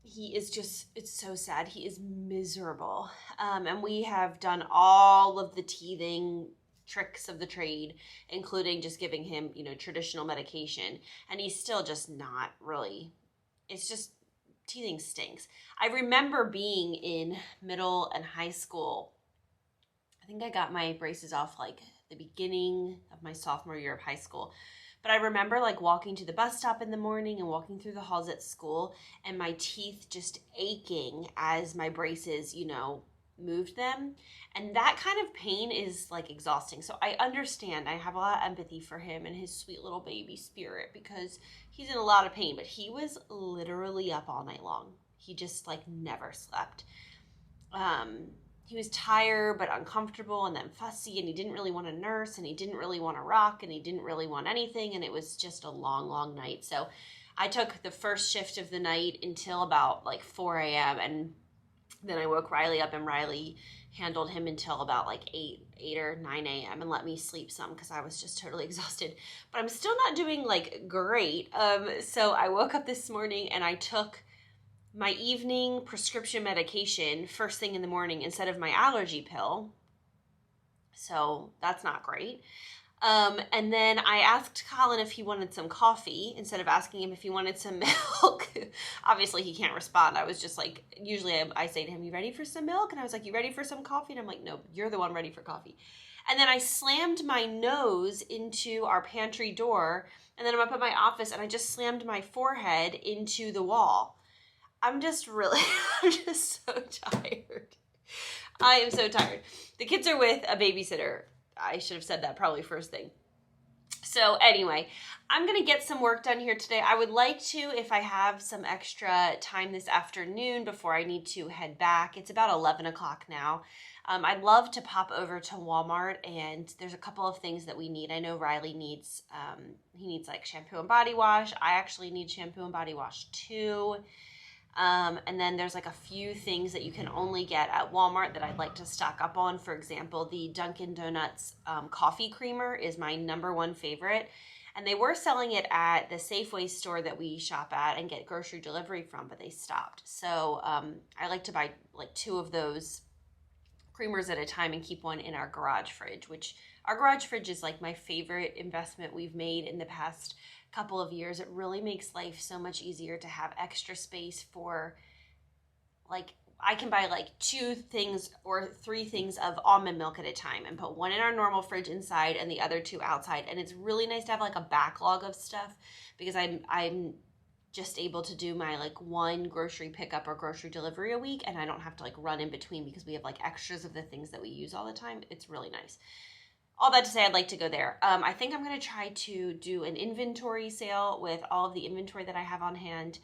he is just, it's so sad. He is miserable. And we have done all of the teething tricks of the trade, including just giving him, traditional medication. And he's still just not really, it's just, teething stinks. I remember being in middle and high school. I think I got my braces off like the beginning of my sophomore year of high school. But I remember like walking to the bus stop in the morning and walking through the halls at school and my teeth just aching as my braces, moved them. And that kind of pain is like exhausting. So I understand. I have a lot of empathy for him and his sweet little baby spirit because he's in a lot of pain. But he was literally up all night long. He just like never slept. He was tired but uncomfortable and then fussy, and he didn't really want to nurse, and he didn't really want to rock, and he didn't really want anything, and it was just a long, long night. So I took the first shift of the night until about like 4 a.m. and Then I woke Riley up, and Riley handled him until about like 8 or 9 a.m. and let me sleep some because I was just totally exhausted. But I'm still not doing like great. So I woke up this morning and I took my evening prescription medication first thing in the morning instead of my allergy pill. So that's not great. And then I asked Colin if he wanted some coffee instead of asking him if he wanted some milk. Obviously, he can't respond. I was just like, usually I say to him, you ready for some milk? And I was like, you ready for some coffee? And I'm like, no, you're the one ready for coffee. And then I slammed my nose into our pantry door, and then I'm up at my office, and I just slammed my forehead into the wall. I'm just so tired. I am so tired. The kids are with a babysitter. I should have said that probably first thing. So anyway, I'm going to get some work done here today. I would like to, if I have some extra time this afternoon before I need to head back. It's about 11 o'clock now. I'd love to pop over to Walmart, and there's a couple of things that we need. I know Riley needs, he needs like shampoo and body wash. I actually need shampoo and body wash too. And then there's like a few things that you can only get at Walmart that I'd like to stock up on. For example, the Dunkin' Donuts coffee creamer is my #1 favorite. And they were selling it at the Safeway store that we shop at and get grocery delivery from, but they stopped. So I like to buy like 2 of those creamers at a time and keep one in our garage fridge, which our garage fridge is like my favorite investment we've made in the past couple of years. It really makes life so much easier to have extra space for, like, I can buy like 2 things or 3 things of almond milk at a time and put one in our normal fridge inside and the other 2 outside. And it's really nice to have like a backlog of stuff because I'm just able to do my like 1 grocery pickup or grocery delivery a week, and I don't have to like run in between because we have like extras of the things that we use all the time. It's really nice. All that to say, I'd like to go there. I think I'm going to try to do an inventory sale with all of the inventory that I have on hand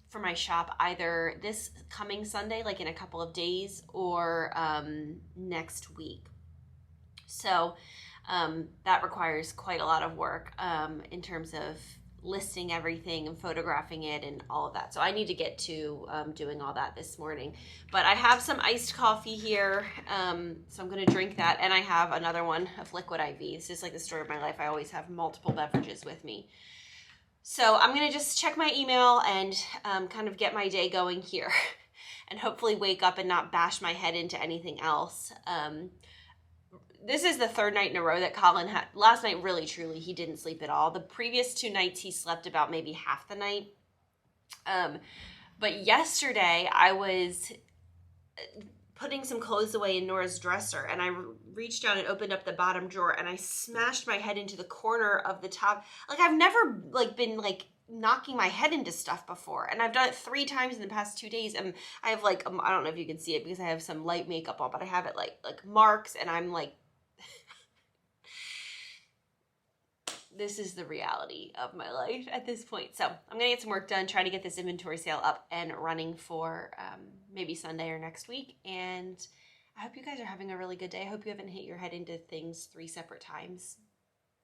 for my shop, either this coming Sunday, like in a couple of days, or next week. So that requires quite a lot of work in terms of listing everything and photographing it and all of that. So I need to get to doing all that this morning. But I have some iced coffee here, so I'm going to drink that. And I have another one of liquid IV. This is like the story of my life. I always have multiple beverages with me. So I'm going to just check my email and kind of get my day going here and hopefully wake up and not bash my head into anything else. This is the 3rd night in a row that Colin had. Last night, really, truly, he didn't sleep at all. The previous 2 nights, he slept about maybe half the night. But yesterday, I was putting some clothes away in Nora's dresser, and I reached down and opened up the bottom drawer, and I smashed my head into the corner of the top. Like, I've never, like, been, like, knocking my head into stuff before, and I've done it 3 times in the past 2 days, and I have, like, I don't know if you can see it because I have some light makeup on, but I have it, like marks, and I'm, like, this is the reality of my life at this point. So I'm going to get some work done, try to get this inventory sale up and running for maybe Sunday or next week. And I hope you guys are having a really good day. I hope you haven't hit your head into things 3 separate times.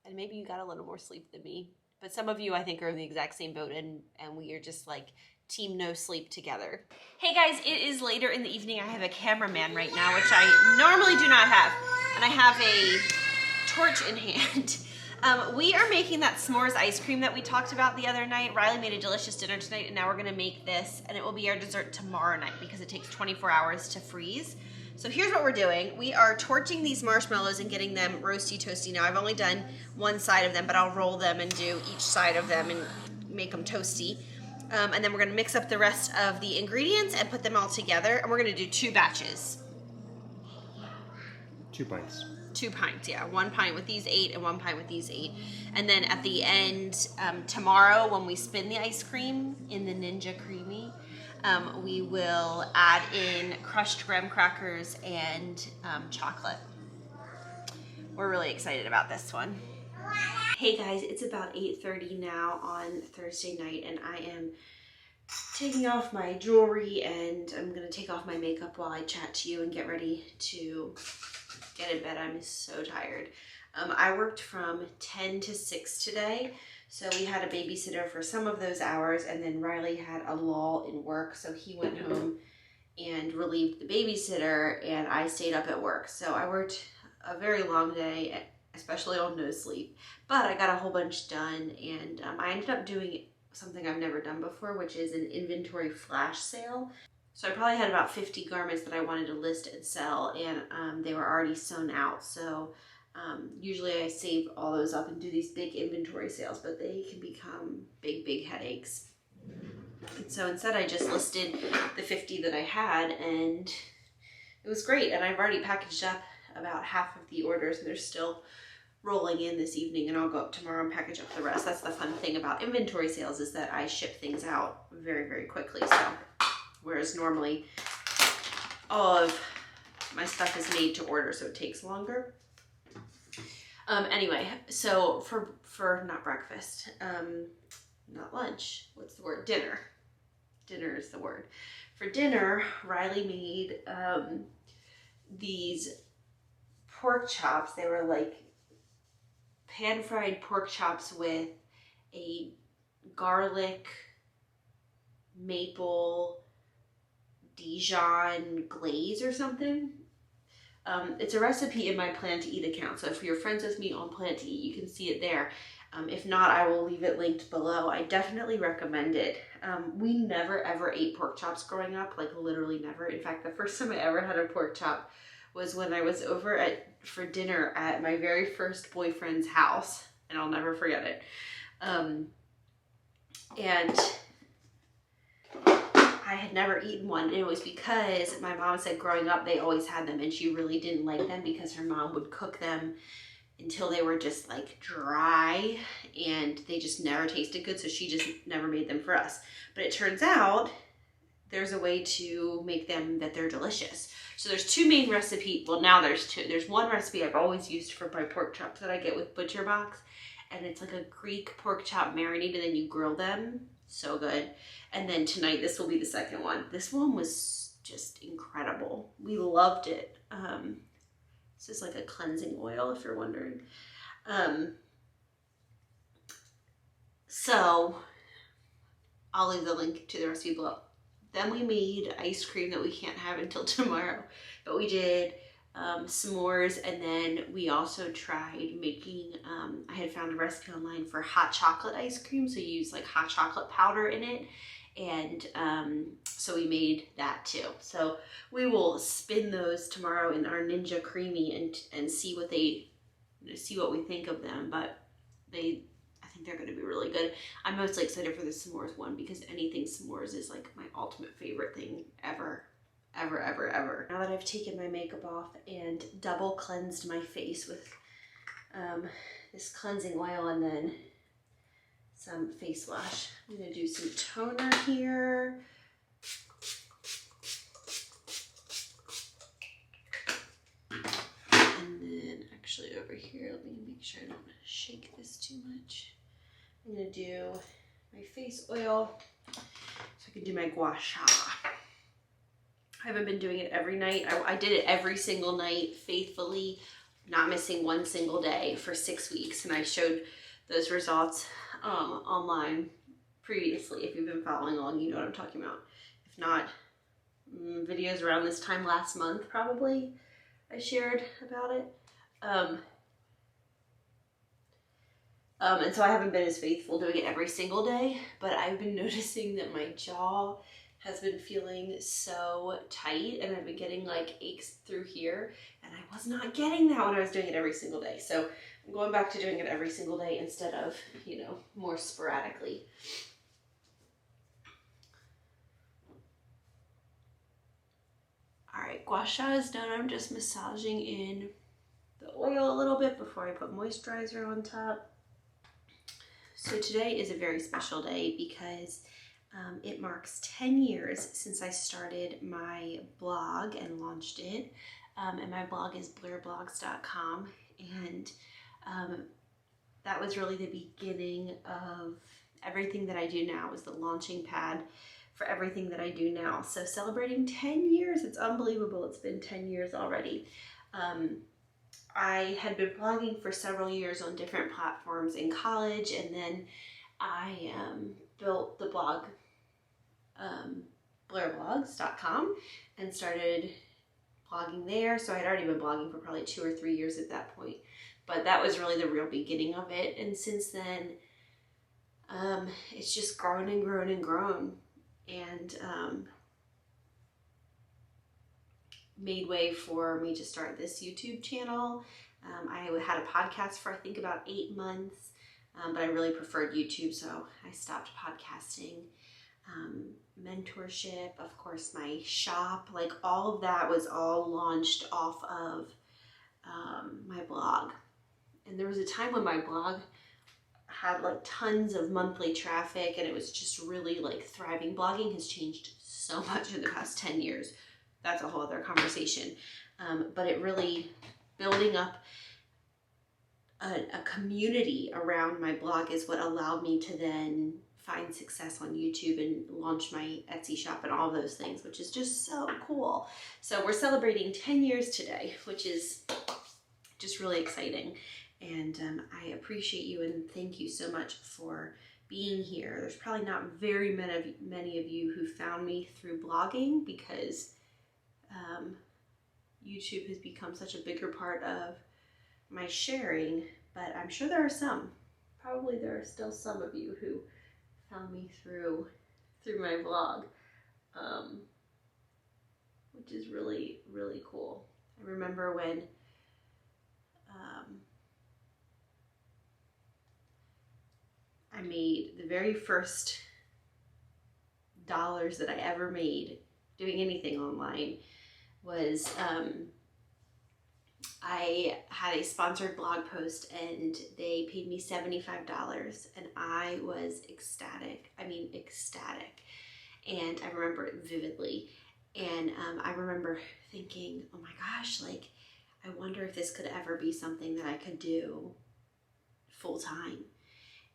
And maybe you got a little more sleep than me. But some of you, I think, are in the exact same boat, and we are just like team no sleep together. Hey guys, it is later in the evening. I have a cameraman right now, which I normally do not have. And I have a torch in hand. We are making that s'mores ice cream that we talked about the other night. Riley made a delicious dinner tonight, and now we're gonna make this, and it will be our dessert tomorrow night because it takes 24 hours to freeze. So here's what we're doing. We are torching these marshmallows and getting them roasty toasty. Now I've only done one side of them, but I'll roll them and do each side of them and make them toasty. And then we're gonna mix up the rest of the ingredients and put them all together, and we're gonna do 2 batches. 2 pints. 2 pints, yeah. 1 pint with these 8 and 1 pint with these 8. And then at the end, tomorrow when we spin the ice cream in the Ninja Creami, we will add in crushed graham crackers and chocolate. We're really excited about this one. Hey guys, it's about 8:30 now on Thursday night, and I am taking off my jewelry, and I'm gonna take off my makeup while I chat to you and get ready to get in bed. I'm so tired. I worked from 10 to 6 today, so we had a babysitter for some of those hours, and then Riley had a lull in work, so he went home and relieved the babysitter, and I stayed up at work. So I worked a very long day, especially on no sleep, but I got a whole bunch done, and I ended up doing something I've never done before, which is an inventory flash sale. So I probably had about 50 garments that I wanted to list and sell, and they were already sewn out. So usually I save all those up and do these big inventory sales, but they can become big headaches. And so instead I just listed the 50 that I had, and it was great. And I've already packaged up about half of the orders, and they're still rolling in this evening, and I'll go up tomorrow and package up the rest. That's the fun thing about inventory sales, is that I ship things out very quickly. So whereas normally all of my stuff is made to order, so it takes longer. Anyway, so for not breakfast, not lunch, what's the word? Dinner. Dinner is the word. For dinner, Riley made these pork chops. They were like pan-fried pork chops with a garlic, maple, Dijon glaze or something. It's a recipe in my Plan to Eat account, so if you're friends with me on Plan to Eat, you can see it there. If not, I will leave it linked below. I definitely recommend it. We never ever ate pork chops growing up, like literally never. In fact, the first time I ever had a pork chop was when I was over for dinner at my very first boyfriend's house, and I'll never forget it. And I had never eaten one, and it was because my mom said growing up they always had them, and she really didn't like them because her mom would cook them until they were just like dry and they just never tasted good, so she just never made them for us. But it turns out there's a way to make them that they're delicious. So there's two main recipes. Well, now there's two. There's one recipe I've always used for my pork chops that I get with Butcher Box, and it's like a Greek pork chop marinade, and then you grill them. So good. And then tonight, this will be the second one. This one was just incredible. We loved it. This is like a cleansing oil, if you're wondering. So I'll leave the link to the recipe below. Then we made ice cream that we can't have until tomorrow, but we did s'mores, and then we also tried making, I had found a recipe online for hot chocolate ice cream, so you use like hot chocolate powder in it, and so we made that too. So we will spin those tomorrow in our Ninja Creami and see what we think of them, but I think they're going to be really good. I'm mostly excited for the s'mores one because anything s'mores is like my ultimate favorite thing ever. Now that I've taken my makeup off and double cleansed my face with this cleansing oil and then some face wash, I'm going to do some toner here. And then actually over here, let me make sure I don't shake this too much. I'm going to do my face oil so I can do my gua sha. I haven't been doing it every night. I did it every single night faithfully, not missing one single day for 6 weeks. And I showed those results online previously. If you've been following along, you know what I'm talking about. If not, videos around this time last month probably I shared about it. And so I haven't been as faithful doing it every single day, but I've been noticing that my jaw has been feeling so tight, and I've been getting like aches through here, and I was not getting that when I was doing it every single day. So I'm going back to doing it every single day instead of, more sporadically. All right, gua sha is done. I'm just massaging in the oil a little bit before I put moisturizer on top. So today is a very special day because it marks 10 years since I started my blog and launched it. And my blog is blairblogs.com. And that was really the beginning of everything that I do now. It was the launching pad for everything that I do now. So celebrating 10 years, it's unbelievable. It's been 10 years already. I had been blogging for several years on different platforms in college, and then I built the blog blairblogs.com and started blogging there. So I'd already been blogging for probably 2 or 3 years at that point, but that was really the real beginning of it. And since then, it's just grown and grown and grown, and made way for me to start this YouTube channel. I had a podcast for I think about 8 months, but I really preferred YouTube, so I stopped podcasting. Mentorship, of course, my shop, like all of that was all launched off of my blog. And there was a time when my blog had like tons of monthly traffic and it was just really like thriving. Blogging has changed so much in the past 10 years. That's a whole other conversation. But it really, building up a community around my blog is what allowed me to then find success on YouTube and launch my Etsy shop and all those things, which is just so cool. So we're celebrating 10 years today, which is just really exciting. And I appreciate you and thank you so much for being here. There's probably not very many of you who found me through blogging because YouTube has become such a bigger part of my sharing, but I'm sure there are some. Probably there are still some of you who found me through my vlog, which is really, really cool. I remember when I made the very first dollars that I ever made doing anything online was I had a sponsored blog post and they paid me $75 and I was ecstatic. I mean, ecstatic. And I remember it vividly. And I remember thinking, oh my gosh, like, I wonder if this could ever be something that I could do full time.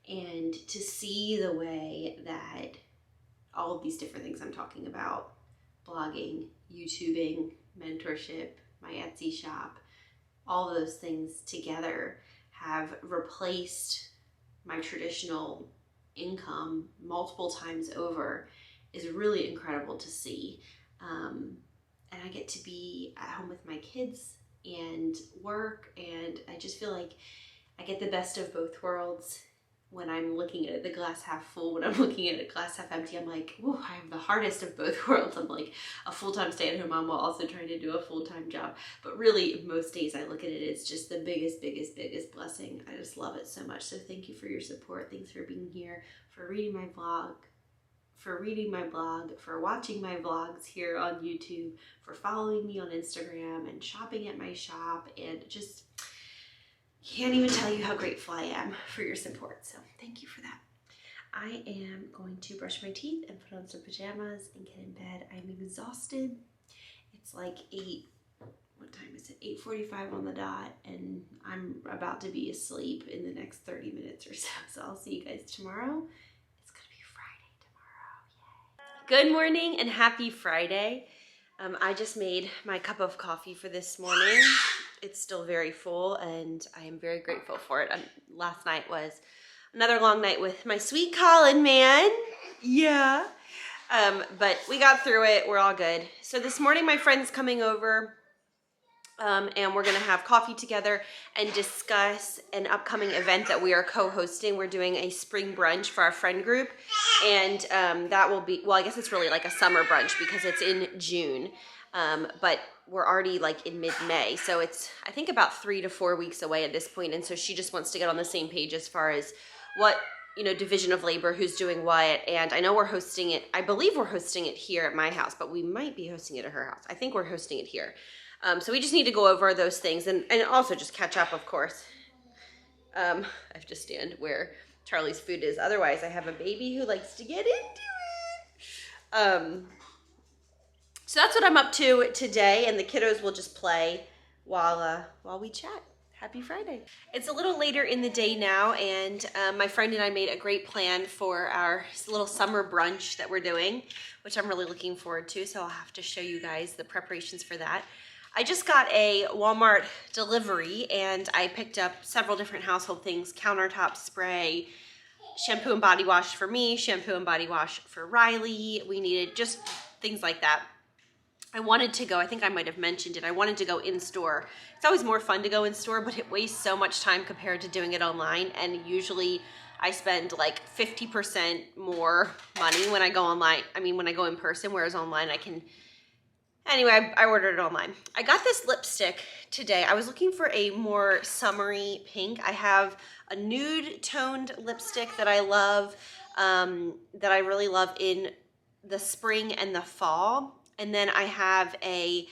And to see the way that all of these different things I'm talking about, blogging, YouTubing, mentorship, my Etsy shop, all of those things together have replaced my traditional income multiple times over is really incredible to see. And I get to be at home with my kids and work, and I just feel like I get the best of both worlds. When I'm looking at it, the glass half full, when I'm looking at it glass half empty, I'm like, whoa, I have the hardest of both worlds. I'm like a full-time stay-at-home mom while also trying to do a full-time job. But really, most days I look at it, it's just the biggest blessing. I just love it so much. So thank you for your support. Thanks for being here, for reading my blog, for watching my vlogs here on YouTube, for following me on Instagram and shopping at my shop, and just can't even tell you how grateful I am for your support. So thank you for that. I am going to brush my teeth and put on some pajamas and get in bed. I'm exhausted. It's like what time is it? 8:45 on the dot, and I'm about to be asleep in the next 30 minutes or so. So I'll see you guys tomorrow. It's gonna be Friday tomorrow. Yay. Good morning and happy Friday. I just made my cup of coffee for this morning. It's still very full and I am very grateful for it. Last night was another long night with my sweet Colin, man. Yeah. But we got through it. We're all good. So this morning my friend's coming over and we're going to have coffee together and discuss an upcoming event that we are co-hosting. We're doing a spring brunch for our friend group, and that will be, well, I guess it's really like a summer brunch because it's in June, but we're already like in mid-May, so it's, I think, about 3 to 4 weeks away at this point, and so she just wants to get on the same page as far as what, division of labor, who's doing what. And I know we're hosting it, I believe we're hosting it here at my house, but we might be hosting it at her house. I think we're hosting it here. So we just need to go over those things and also just catch up, of course. I have to stand where Charlie's food is. Otherwise, I have a baby who likes to get into it. So that's what I'm up to today, and the kiddos will just play while we chat. Happy Friday. It's a little later in the day now, and my friend and I made a great plan for our little summer brunch that we're doing, which I'm really looking forward to, so I'll have to show you guys the preparations for that. I just got a Walmart delivery, and I picked up several different household things: countertop spray, shampoo and body wash for me, shampoo and body wash for Riley. We needed just things like that. I wanted to go, I think I might have mentioned it, I wanted to go in store. It's always more fun to go in store, but it wastes so much time compared to doing it online, and usually I spend like 50% more money when I go online. I mean, when I go in person, whereas online I can, anyway, I ordered it online. I got this lipstick today. I was looking for a more summery pink. I have a nude toned lipstick that I love, that I really love in the spring and the fall. And then I have a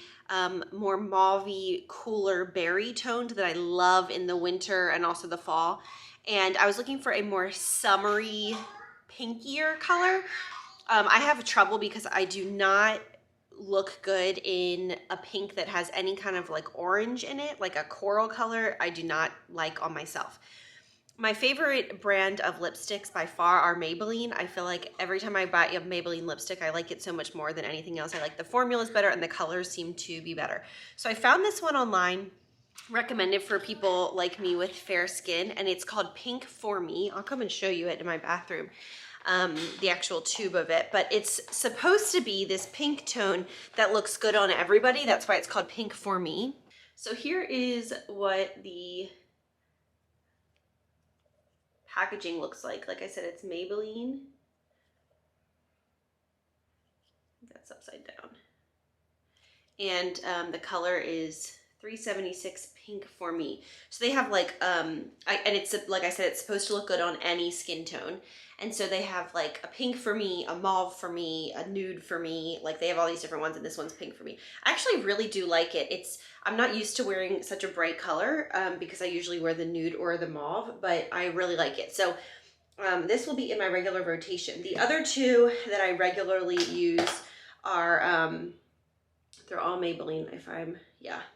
more mauve-y, cooler berry toned that I love in the winter and also the fall. And I was looking for a more summery, pinkier color. I have trouble because I do not look good in a pink that has any kind of like orange in it, like a coral color. I do not like on myself. My favorite brand of lipsticks by far are Maybelline. I feel like every time I buy a Maybelline lipstick, I like it so much more than anything else. I like the formulas better and the colors seem to be better. So I found this one online, recommended for people like me with fair skin, and it's called Pink For Me. I'll come and show you it in my bathroom, the actual tube of it. But it's supposed to be this pink tone that looks good on everybody. That's why it's called Pink For Me. So here is what the packaging looks like. Like I said, it's Maybelline. That's upside down. And the color is 376 Pink For Me. So they have like, and it's, like I said, it's supposed to look good on any skin tone. And so they have like a pink for me, a mauve for me, a nude for me. Like they have all these different ones, and this one's pink for me. I actually really do like it. I'm not used to wearing such a bright color because I usually wear the nude or the mauve, but I really like it. So this will be in my regular rotation. The other two that I regularly use are, they're all Maybelline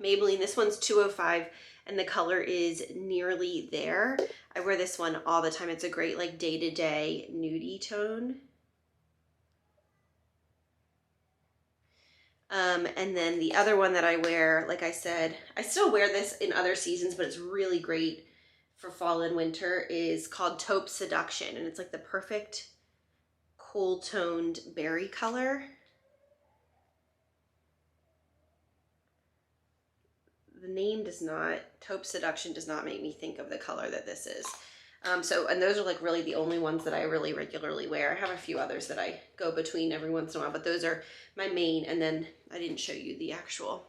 Maybelline. This one's 205 and the color is Nearly There. I wear this one all the time. It's a great like day-to-day nudie tone. And then the other one that I wear, like I said, I still wear this in other seasons, but it's really great for fall and winter, is called Taupe Seduction. And it's like the perfect cool toned berry color. The name does not, Taupe Seduction does not make me think of the color that this is. And those are like really the only ones that I really regularly wear. I have a few others that I go between every once in a while, but those are my main. And then I didn't show you the actual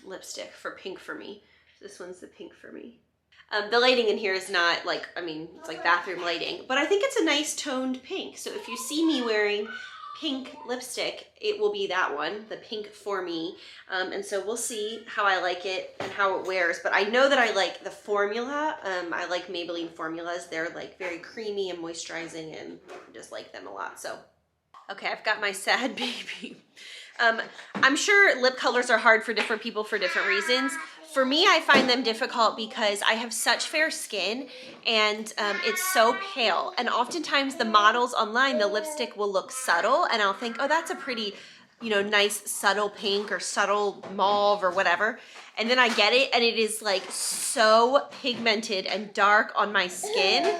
lipstick for Pink For Me. This one's the Pink For Me. The lighting in here is not like, I mean, it's like bathroom lighting, but I think it's a nice toned pink. So if you see me wearing pink lipstick, it will be that one, the Pink For Me. And so we'll see how I like it and how it wears. But I know that I like the formula. I like Maybelline formulas. They're like very creamy and moisturizing, and I just like them a lot. So, okay, I've got my sad baby. I'm sure lip colors are hard for different people for different reasons. For me, I find them difficult because I have such fair skin and it's so pale. And oftentimes the models online, the lipstick will look subtle and I'll think, oh, that's a pretty, nice subtle pink or subtle mauve or whatever. And then I get it and it is like so pigmented and dark on my skin.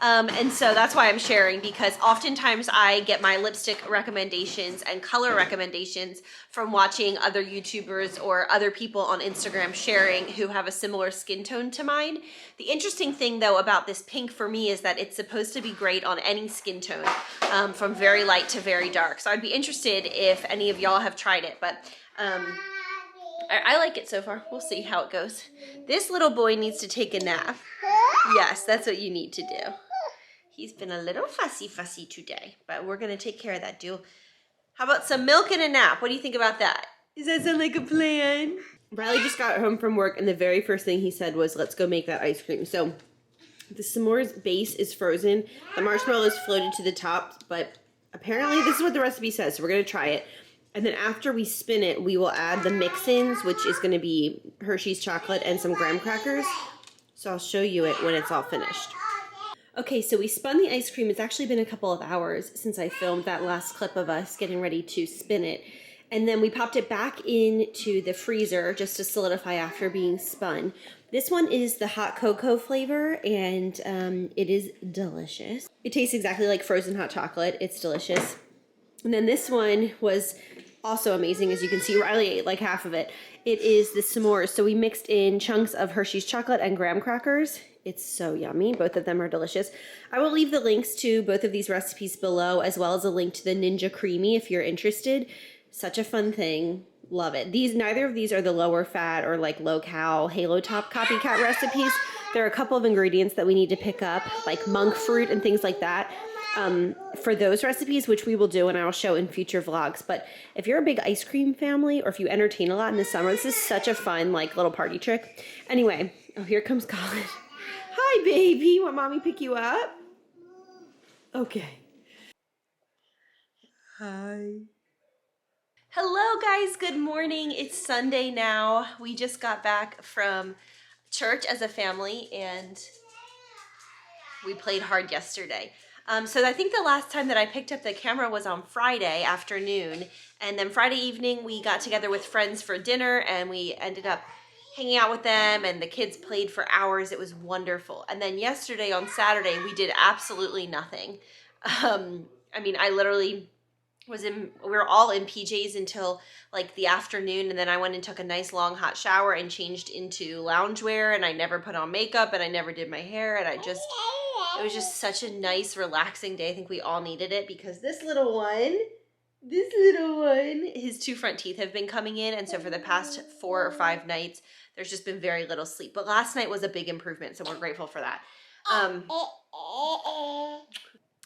And so that's why I'm sharing, because oftentimes I get my lipstick recommendations and color recommendations from watching other YouTubers or other people on Instagram sharing who have a similar skin tone to mine. The interesting thing though about this Pink For Me is that it's supposed to be great on any skin tone, from very light to very dark. So I'd be interested if any of y'all have tried it, but I like it so far. We'll see how it goes. This little boy needs to take a nap. Yes, that's what you need to do. He's been a little fussy today, but we're gonna take care of that, dude. How about some milk and a nap? What do you think about that? Does that sound like a plan? Riley just got home from work and the very first thing he said was, let's go make that ice cream. So the s'mores base is frozen. The marshmallows floated to the top, but apparently this is what the recipe says, so we're gonna try it. And then after we spin it, we will add the mix-ins, which is gonna be Hershey's chocolate and some graham crackers. So I'll show you it when it's all finished. Okay, so we spun the ice cream. It's actually been a couple of hours since I filmed that last clip of us getting ready to spin it. And then we popped it back into the freezer just to solidify after being spun. This one is the hot cocoa flavor, and it is delicious. It tastes exactly like frozen hot chocolate. It's delicious. And then this one was also amazing. As you can see, Riley ate like half of it. It is the s'mores. So we mixed in chunks of Hershey's chocolate and graham crackers. It's so yummy. Both of them are delicious. I will leave the links to both of these recipes below, as well as a link to the Ninja Creami if you're interested. Such a fun thing. Love it. Neither of these are the lower fat or like low cal Halo Top copycat recipes. There are a couple of ingredients that we need to pick up, like monk fruit and things like that, for those recipes, which we will do and I will show in future vlogs. But if you're a big ice cream family or if you entertain a lot in the summer, this is such a fun like little party trick. Anyway, oh, here comes Colin. Hi, baby. Want mommy pick you up? Okay. Hi. Hello, guys. Good morning. It's Sunday now. We just got back from church as a family and we played hard yesterday. So I think the last time that I picked up the camera was on Friday afternoon, and then Friday evening we got together with friends for dinner and we ended up hanging out with them and the kids played for hours. It was wonderful. And then yesterday on Saturday we did absolutely nothing. I mean, I literally we were all in PJs until like the afternoon, and then I went and took a nice long hot shower and changed into loungewear, and I never put on makeup and I never did my hair, and it was just such a nice relaxing day. I think we all needed it because this little one, his 2 front teeth have been coming in, and so for the past 4 or 5 nights there's just been very little sleep, but last night was a big improvement, so we're grateful for that.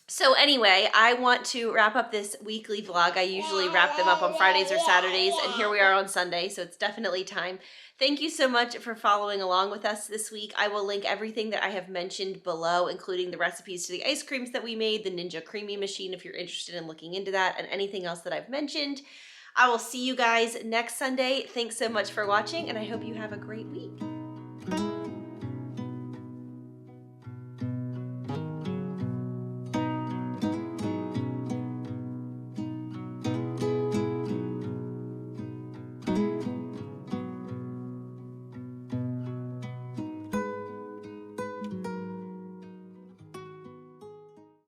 So anyway, I want to wrap up this weekly vlog. I usually wrap them up on Fridays or Saturdays, and here we are on Sunday, so it's definitely time. Thank you so much for following along with us this week. I will link everything that I have mentioned below, including the recipes to the ice creams that we made, the Ninja Creami machine if you're interested in looking into that, and anything else that I've mentioned. I will see you guys next Sunday. Thanks so much for watching, and I hope you have a great week.